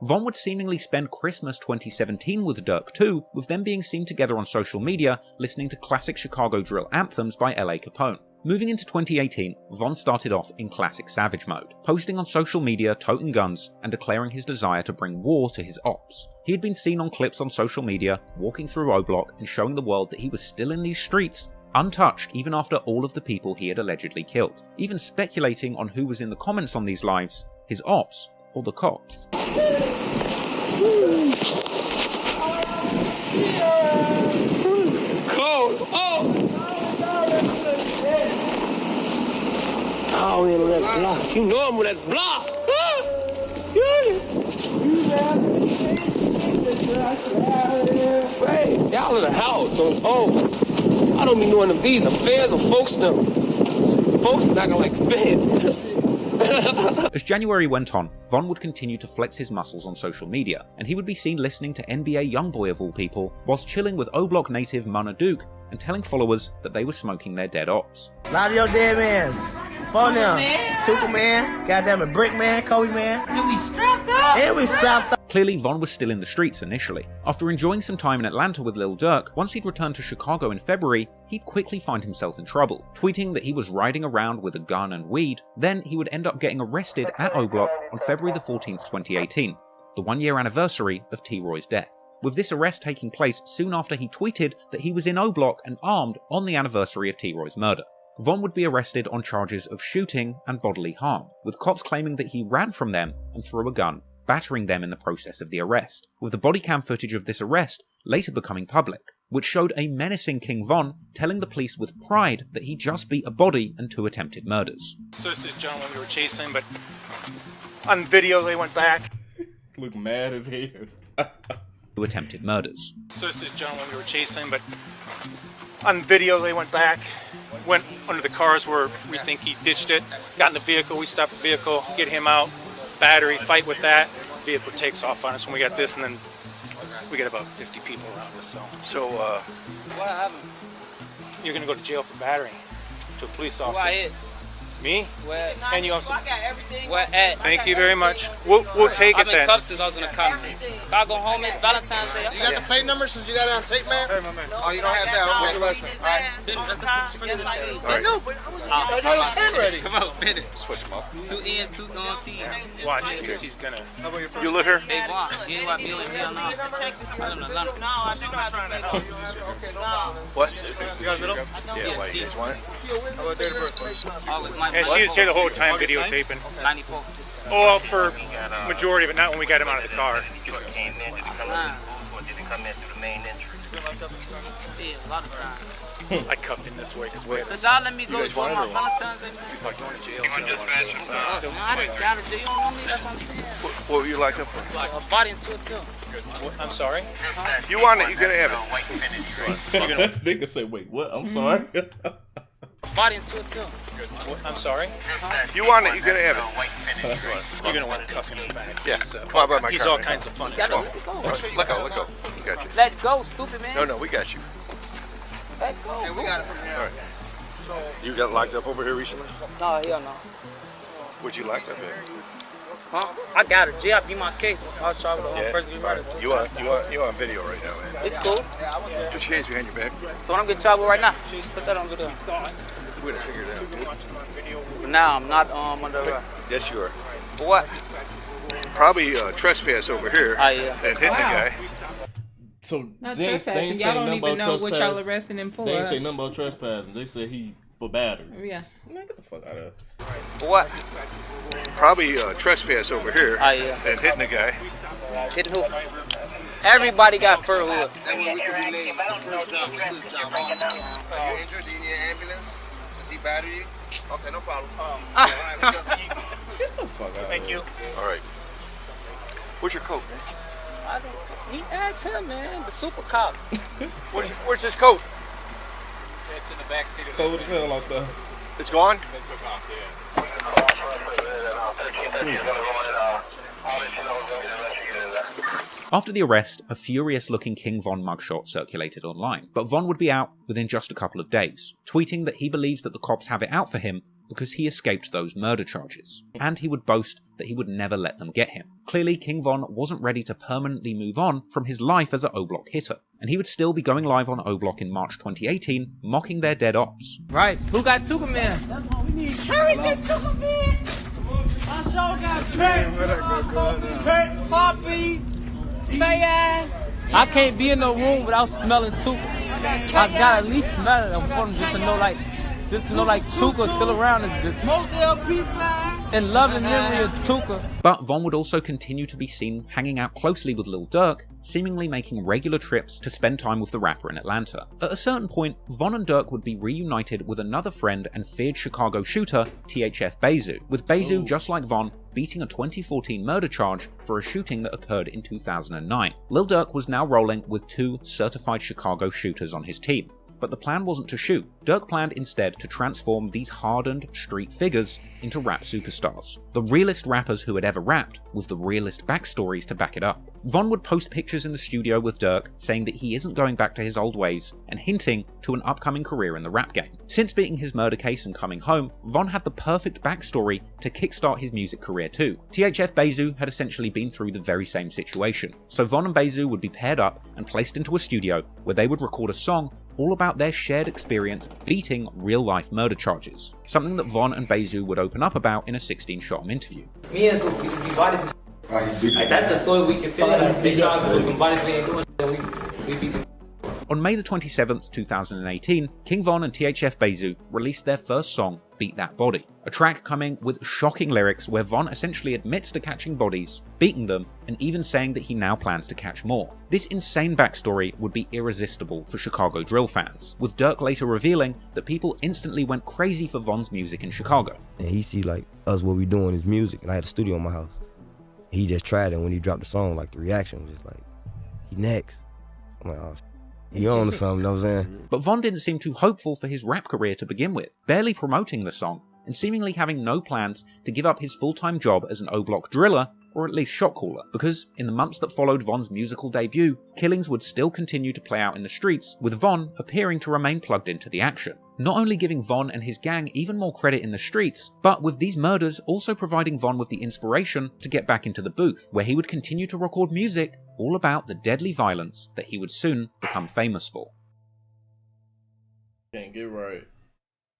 Von would seemingly spend Christmas 2017 with Dirk too, with them being seen together on social media, listening to classic Chicago drill anthems by L.A. Capone. Moving into 2018, Von started off in classic savage mode, posting on social media, toting guns, and declaring his desire to bring war to his ops. He had been seen on clips on social media, walking through O-Block and showing the world that he was still in these streets, untouched even after all of the people he had allegedly killed, even speculating on who was in the comments on these lives, his ops or the cops. Oh, in that block. You know I'm with that block. Hey, y'all in the house on his own. I don't be knowing them. These the fans or folks them. Folks knocking like fans. As January went on, Von would continue to flex his muscles on social media, and he would be seen listening to NBA Youngboy of all people, whilst chilling with O-Block native Mona Duke and telling followers that they were smoking their dead ops. A lot of your dead mans. Phone them. Tuka man, goddamn it, Brick man, Kobe man. And we strapped up. And we strapped up. Clearly, Von was still in the streets initially. After enjoying some time in Atlanta with Lil Durk, once he'd returned to Chicago in February, he'd quickly find himself in trouble, tweeting that he was riding around with a gun and weed. Then he would end up getting arrested at O-Block on February the 14th, 2018, the one-year anniversary of T-Roy's death. With this arrest taking place soon after he tweeted that he was in O-Block and armed on the anniversary of T-Roy's murder. Von would be arrested on charges of shooting and bodily harm, with cops claiming that he ran from them and threw a gun, battering them in the process of the arrest, with the body cam footage of this arrest later becoming public, which showed a menacing King Von telling the police with pride that he just beat a body and 2 attempted murders. So this is John when we were chasing, but on video they went back. Look mad as hell. 2 attempted murders. So this is John when we were chasing, but on video they went back, went under the cars where we think he ditched it, got in the vehicle, we stopped the vehicle, get him out, battery, fight with that, vehicle takes off on us when we got this, and then we got about 50 people around us, so. What happened? You're gonna go to jail for battery to a police officer. Who I hit? Me? Where? And you also. I got everything. Where at? Thank you very much. We'll take it then. I've been cuffed since I was in the conference. If I go home, it's Valentine's Day. You got the plate number since you got it on tape, man? Hey, my man. Oh, you don't have that. What's your last name? All right. I know, but I know the pen ready. Come on, minute. Switch them up. 2 N's, 2 T's. Watch it, because he's gonna. You live here? Hey, Vaughn. You ain't want me living here now. I live in Atlanta. No, I think I'm trying to help. What? You got a middle? Yeah, why? You guys want it? How about date of birth? And she was here the whole time videotaping. 94. Oh, for majority, but not when we got him out of the car. Yeah, a lot of times. I cuffed him this way because Cause y'all let me go to my Valentine's Day, man. You talked to jail. I just got to do. You don't know me. That's what I'm saying. What were you locked up for? A body and 2 attempts. I'm sorry. You want it? You gonna have it. They could say, "Wait, what? I'm sorry." Body and 2 attempts. I'm sorry. You want it? You gonna have it. You're gonna want to cuff him in the back. Yeah. Come on, about my he's all kinds of fun. Let go. We got you. Let go, stupid man. No, we got you. Let go. Hey, we got it from here. All right. You got locked up over here recently? No, hell no. What you locked up in? Huh? I got it. J.I. beat my case. I was charged with first degree murder. You on video right now, man. It's cool. Put your hands behind your back. So what I'm getting charged with right now? Put that on video. We're gonna figure it out, dude. But now I'm not under arrest. Yes, you are. For what? Probably trespass over here and hitting the guy. So Not they ain't trespassing. say Y'all don't nothing even about know what y'all trespass. arresting him for. They ain't say nothing about trespassing. They said he for battery. Yeah. Man, get the fuck out of here. For what? Probably trespass over here and hitting the guy. Hitting who? Everybody got fur hood. Are you injured? Do you need an ambulance? Does he batter you? Okay, no problem. Get the fuck out. Thank you. All right. Where's your coat, man? He asked him, man. The super cop. Where's his coat? It's in the back seat of Cold as hell out there. It's gone? After the arrest, a furious-looking King Von mugshot circulated online, but Von would be out within just a couple of days, tweeting that he believes that the cops have it out for him because he escaped those murder charges, and he would boast that he would never let them get him. Clearly, King Von wasn't ready to permanently move on from his life as an O-Block hitter, and he would still be going live on O-Block in March 2018, mocking their dead ops. Right, who got Tuka Man? That's what we need. Hurry to Tuka Man! My show got Trent, Poppy, Mayan. I can't be in no room without smelling Tuka. I gotta at least smell it for them just to know like Tuka's still around this and love and memory of Tuka. But Von would also continue to be seen hanging out closely with Lil Durk, seemingly making regular trips to spend time with the rapper in Atlanta. At a certain point, Von and Durk would be reunited with another friend and feared Chicago shooter, THF Bezu, with Bezu, just like Von, beating a 2014 murder charge for a shooting that occurred in 2009. Lil Durk was now rolling with 2 certified Chicago shooters on his team. But the plan wasn't to shoot. Durk planned instead to transform these hardened street figures into rap superstars. The realest rappers who had ever rapped, with the realest backstories to back it up. Von would post pictures in the studio with Durk, saying that he isn't going back to his old ways, and hinting to an upcoming career in the rap game. Since beating his murder case and coming home, Von had the perfect backstory to kickstart his music career too. THF Bezu had essentially been through the very same situation, so Von and Bezu would be paired up and placed into a studio where they would record a song all about their shared experience beating real-life murder charges, something that Von and Bezu would open up about in a 16 Shot 'em interview. Me and some used to be bodies. Like, that's the story we can tell. Like, they tried to put some bodies we ain't doing shit. We beat them. On May the 27th, 2018, King Von and THF Bezu released their first song, Beat That Body, a track coming with shocking lyrics where Von essentially admits to catching bodies, beating them, and even saying that he now plans to catch more. This insane backstory would be irresistible for Chicago drill fans, with Durk later revealing that people instantly went crazy for Von's music in Chicago. And he see like us, what we doing is music, and I had a studio in my house. He just tried it, and when he dropped the song, like the reaction was just like, he next. I'm like, oh, you on to something, you know what I'm saying? But Von didn't seem too hopeful for his rap career to begin with, barely promoting the song, and seemingly having no plans to give up his full-time job as an O-Block driller, or at least shot caller, because in the months that followed Von's musical debut, killings would still continue to play out in the streets, with Von appearing to remain plugged into the action. Not only giving Von and his gang even more credit in the streets, but with these murders also providing Von with the inspiration to get back into the booth, where he would continue to record music all about the deadly violence that he would soon become famous for. Can't get right.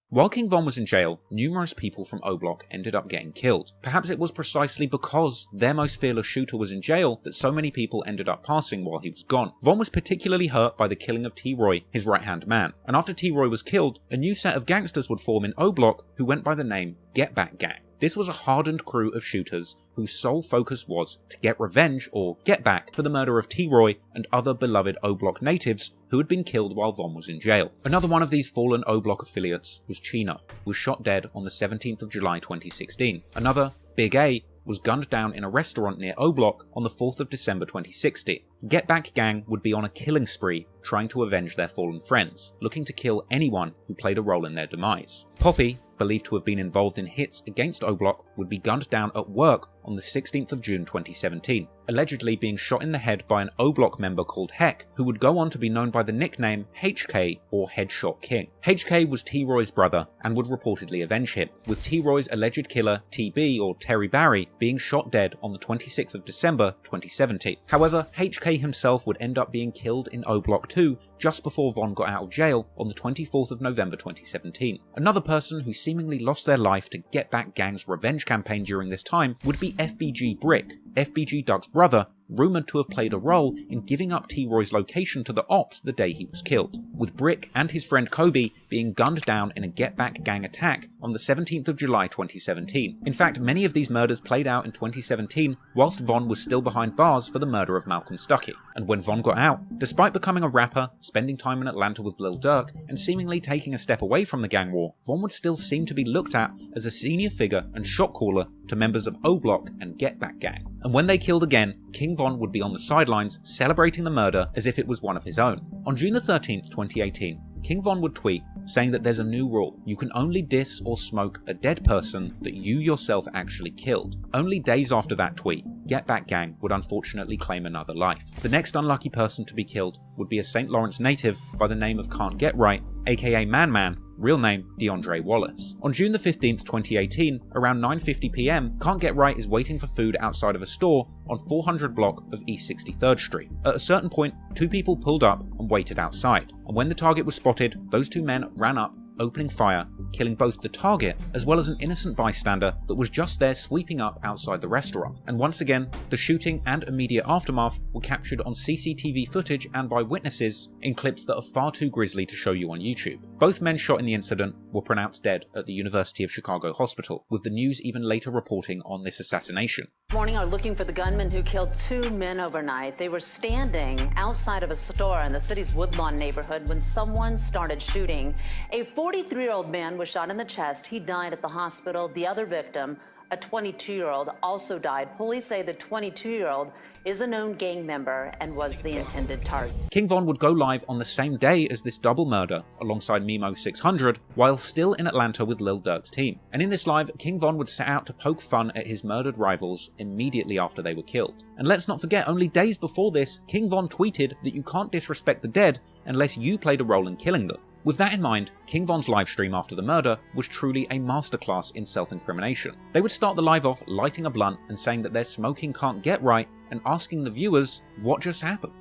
While King Von was in jail, numerous people from O-Block ended up getting killed. Perhaps it was precisely because their most fearless shooter was in jail that so many people ended up passing while he was gone. Von was particularly hurt by the killing of T-Roy, his right-hand man, and after T-Roy was killed, a new set of gangsters would form in O-Block who went by the name Get Back Gang. This was a hardened crew of shooters whose sole focus was to get revenge or get back for the murder of T-Roy and other beloved O-Block natives who had been killed while Von was in jail. Another one of these fallen O-Block affiliates was Chino, who was shot dead on the 17th of July 2016. Another, Big A, was gunned down in a restaurant near O-Block on the 4th of December 2016. Get Back Gang would be on a killing spree trying to avenge their fallen friends, looking to kill anyone who played a role in their demise. Poppy, believed to have been involved in hits against O-Block, would be gunned down at work on the 16th of June 2017, allegedly being shot in the head by an O-Block member called Heck, who would go on to be known by the nickname HK or Headshot King. HK was T-Roy's brother and would reportedly avenge him, with T-Roy's alleged killer TB or Terry Barry being shot dead on the 26th of December 2017. However, HK himself would end up being killed in O-Block 2 just before Von got out of jail on the 24th of November 2017. Another person who seemingly lost their life to Get Back Gang's revenge campaign during this time would be FBG Brick, FBG Duck's brother, rumoured to have played a role in giving up T-Roy's location to the ops the day he was killed, with Brick and his friend Kobe being gunned down in a Get Back Gang attack on the 17th of July 2017. In fact, many of these murders played out in 2017 whilst Von was still behind bars for the murder of Malcolm Stuckey. And when Von got out, despite becoming a rapper, spending time in Atlanta with Lil Durk, and seemingly taking a step away from the gang war, Von would still seem to be looked at as a senior figure and shot caller to members of O-Block and Get Back Gang. And when they killed again, King Von would be on the sidelines celebrating the murder as if it was one of his own. On June the 13th, 2018, King Von would tweet, saying that there's a new rule. You can only diss or smoke a dead person that you yourself actually killed. Only days after that tweet, Get Back Gang would unfortunately claim another life. The next unlucky person to be killed would be a St. Lawrence native by the name of Can't Get Right, aka Man Man, real name DeAndre Wallace. On June the 15th, 2018, around 9:50 PM, Can't Get Right is waiting for food outside of a store on 400 block of East 63rd Street. At a certain point, two people pulled up and waited outside, and when the target was spotted, those two men ran up, opening fire, killing both the target as well as an innocent bystander that was just there sweeping up outside the restaurant. And once again, the shooting and immediate aftermath were captured on CCTV footage and by witnesses in clips that are far too grisly to show you on YouTube. Both men shot in the incident were pronounced dead at the University of Chicago Hospital, with the news even later reporting on this assassination. Morning are looking for the gunman who killed two men overnight. They were standing outside of a store in the city's Woodlawn neighborhood when someone started shooting. A 43-year-old man was shot in the chest. He died at the hospital. The other victim, a 22-year-old, also died. Police say the 22-year-old is a known gang member and was the intended target. King Von would go live on the same day as this double murder alongside Memo 600 while still in Atlanta with Lil Durk's team. And in this live, King Von would set out to poke fun at his murdered rivals immediately after they were killed. And let's not forget, only days before this, King Von tweeted that you can't disrespect the dead unless you played a role in killing them. With that in mind, King Von's livestream after the murder was truly a masterclass in self-incrimination. They would start the live off lighting a blunt and saying that their smoking can't get right and asking the viewers what just happened.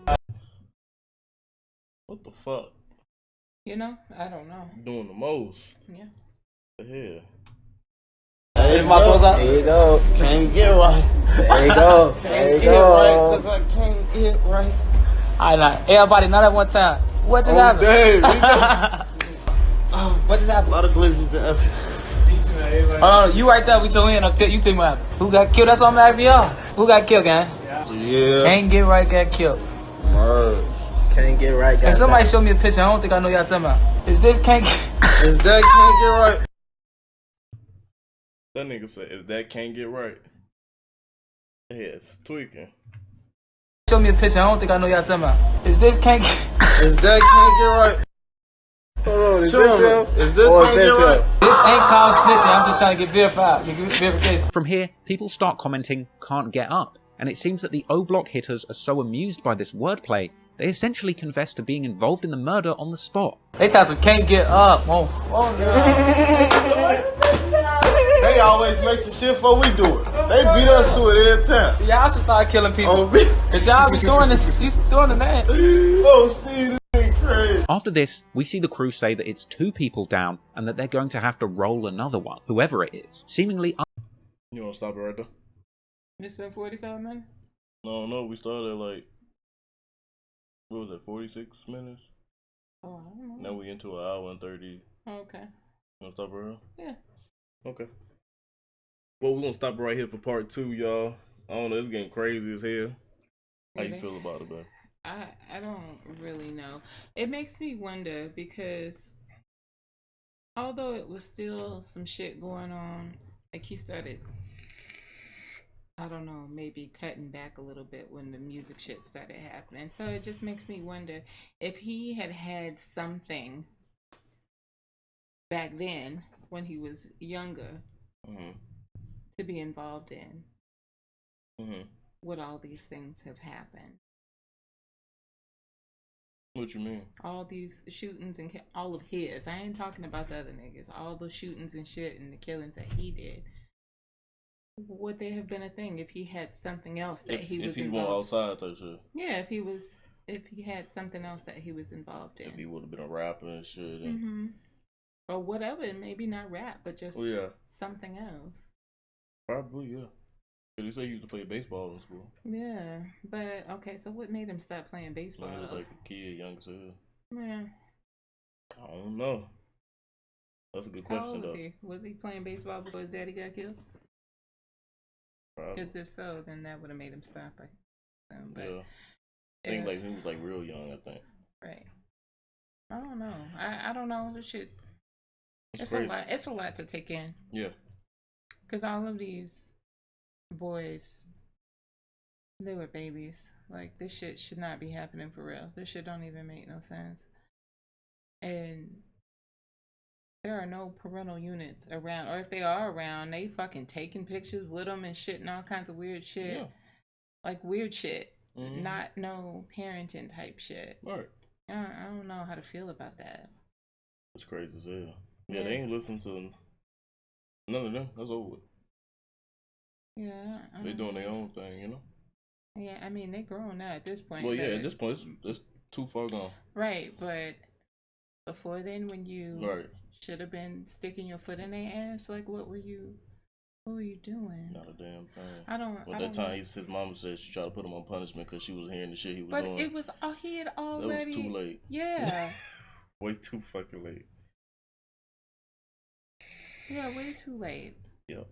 What the fuck? You know, I don't know. Doing the most. Yeah. The hell? Hey, my clothes out. There you go. Can't get right. There you go. There you go. Because I can't get right. All right, everybody, not at one time. What just happened? What just happened? A lot of glizzies and everything. Oh, you right there with your hand up. You tell me what happened. Who got killed? That's what I'm asking y'all. Who got killed, gang? Yeah. Can't get right, got killed. Merge. Can't get right, got. Hey, somebody show me a picture. I don't think I know y'all talking about. Is this can't get? Is that can't get right? That nigga said, "If that can't get right." Yeah, it's tweaking. Show me a picture. I don't think I know y'all talking about. Is this can't get? Is that can't get right? Hold on, is this him? Is this can't get right? This ain't called snitching. I'm just trying to get verified. Verification. From here, people start commenting, "Can't get up." And it seems that the O-Block hitters are so amused by this wordplay, they essentially confess to being involved in the murder on the spot. They tell us can't get up. Oh They always make some shit before we do it. They beat us to it every time. Y'all should start killing people. Cause y'all be doing this. You doing the man. Oh, Steve, this ain't crazy. After this, we see the crew say that it's 2 people down and that they're going to have to roll another one, whoever it is. Seemingly. You want to stop it right there? It's been 45 minutes? No, we started like, what was it, 46 minutes? Oh, I don't know. Now we into an hour and 30. Okay. You want to stop it right here? Yeah. Okay. Well, we're going to stop right here for part 2, y'all. I don't know, it's getting crazy as hell. How you feel about it, babe? I don't really know. It makes me wonder because although it was still some shit going on, like he started, I don't know, maybe cutting back a little bit when the music shit started happening. So it just makes me wonder if he had something back then when he was younger to be involved in, would all these things have happened? What you mean? All these shootings and all of his. I ain't talking about the other niggas. All the shootings and shit and the killings that he did. Would they have been a thing if he had something else that he was involved in? If he went outside type shit. Yeah, if he had something else that he was involved in. If he would have been a rapper and shit. Or whatever, maybe not rap, but just something else. Probably, yeah. But he said he used to play baseball in school. Yeah, but okay, so what made him stop playing baseball? When he was like a kid, young as hell. Yeah. I don't know. That's a good question, How old was though. he? Was he playing baseball before his daddy got killed? Because if so, then that would have made him stop. But yeah. I think like he was like real young, I think. Right. I don't know. I don't know. This shit. It's crazy. a lot. It's a lot to take in. Yeah. Because all of these boys, they were babies. Like, this shit should not be happening for real. This shit don't even make no sense. And there are no parental units around, or if they are around, they fucking taking pictures with them and shit and all kinds of weird shit. Yeah. Like weird shit. Mhm. Not no parenting type shit. Right. I don't know how to feel about that. It's crazy as hell. Yeah, they ain't listen to none of them. That's over with. Yeah. They doing their own thing, you know? Yeah, I mean, they grown now at this point. Well, yeah, but- at this point, it's too far gone. Right, but before then, when you Right. should have been sticking your foot in their ass, like, what were you doing? Not a damn thing. I don't. But I that don't time, his mama said she tried to put him on punishment because she was hearing the shit he was But doing. it was. Oh, he had That already. was too late. Yeah. Way too fucking late. Yeah, way too late. Yep.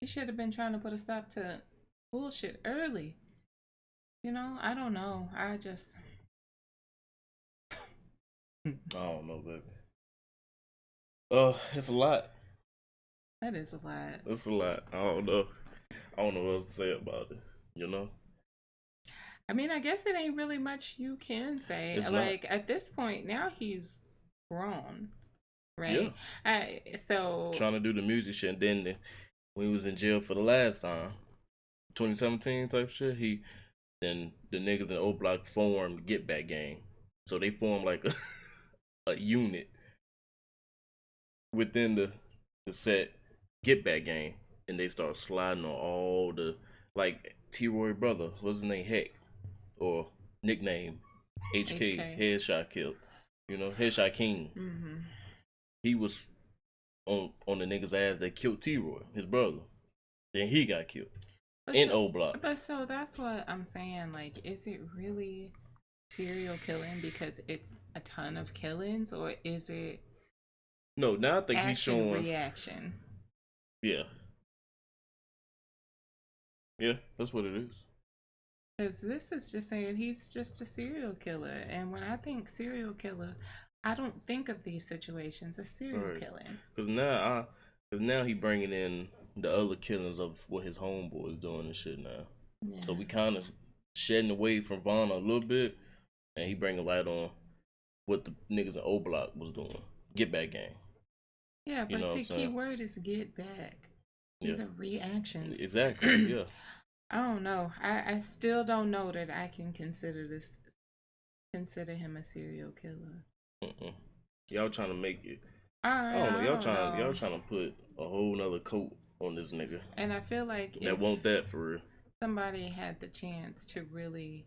He should have been trying to put a stop to bullshit early. You know, I don't know. I just. I don't know, baby. It's a lot. That is a lot. It's a lot. I don't know. I don't know what else to say about it. You know? I mean, I guess it ain't really much you can say. It's like at this point now, he's grown, right? So Trying to do the music shit, and then when he was in jail for the last time, 2017 type shit, then the niggas in O Block formed Get Back Gang. So they formed like a unit within the set Get Back Gang, and they start sliding on all the, like, T-Roy brother, what's his name, Heck, or nickname HK. Headshot Killed, you know, Headshot King. Mm-hmm. He was on the niggas' ass that killed T-Roy, his brother. Then he got killed in O Block. But so that's what I'm saying. Like, is it really serial killing because it's a ton of killings, or is it? No, now I think he's showing reaction. Yeah. Yeah, that's what it is. Because this is just saying he's just a serial killer, and when I think serial killer, I don't think of these situations as serial killing. Because now he bringing in the other killings of what his homeboy is doing and shit now. Yeah. So we kind of shedding away from Vaughn a little bit, and he bringing light on what the niggas in O Block was doing. Get Back Gang. Yeah, You know but what the I'm key saying? word is get back. These Yeah. are reactions. Exactly. Yeah. I don't know. I still don't know that I can consider him a serial killer. Mm-mm. Y'all trying to make it. I don't know. don't know. Y'all trying to put a whole nother coat on this nigga. And I feel like That if want that for real. somebody had the chance to really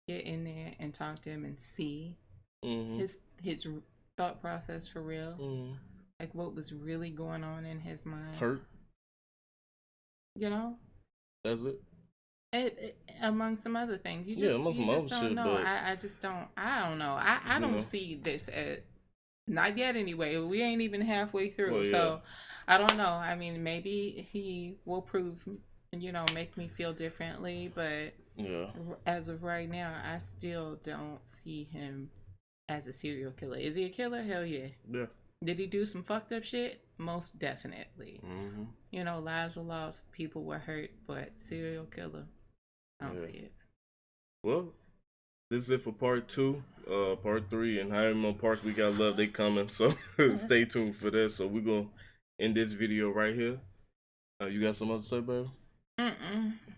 get in there and talk to him and see his thought process for real, like what was really going on in his mind. Hurt. You know, That's it. it among some other things. You Yeah, just, among you some just other don't shit, know. but- I just don't. I don't know. I You don't know. see this as not yet anyway. We ain't even halfway through, Well, so I don't know. I mean, maybe he will prove, make me feel differently, but Yeah. as of right now, I still don't see him as a serial killer. Is he a killer? Hell yeah. Yeah. Did he do some fucked up shit? Most definitely. Mm-hmm. Lives were lost, people were hurt, but serial killer, I don't Yeah. see it. Well, this is it for part 2. Part 3, and however many parts we got left, they coming. So stay tuned for that. So we're gonna end this video right here. You got something else to say, baby?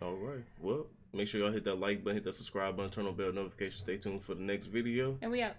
All right. Well, make sure y'all hit that like button, hit that subscribe button, turn on bell notifications. Stay tuned for the next video. And we out.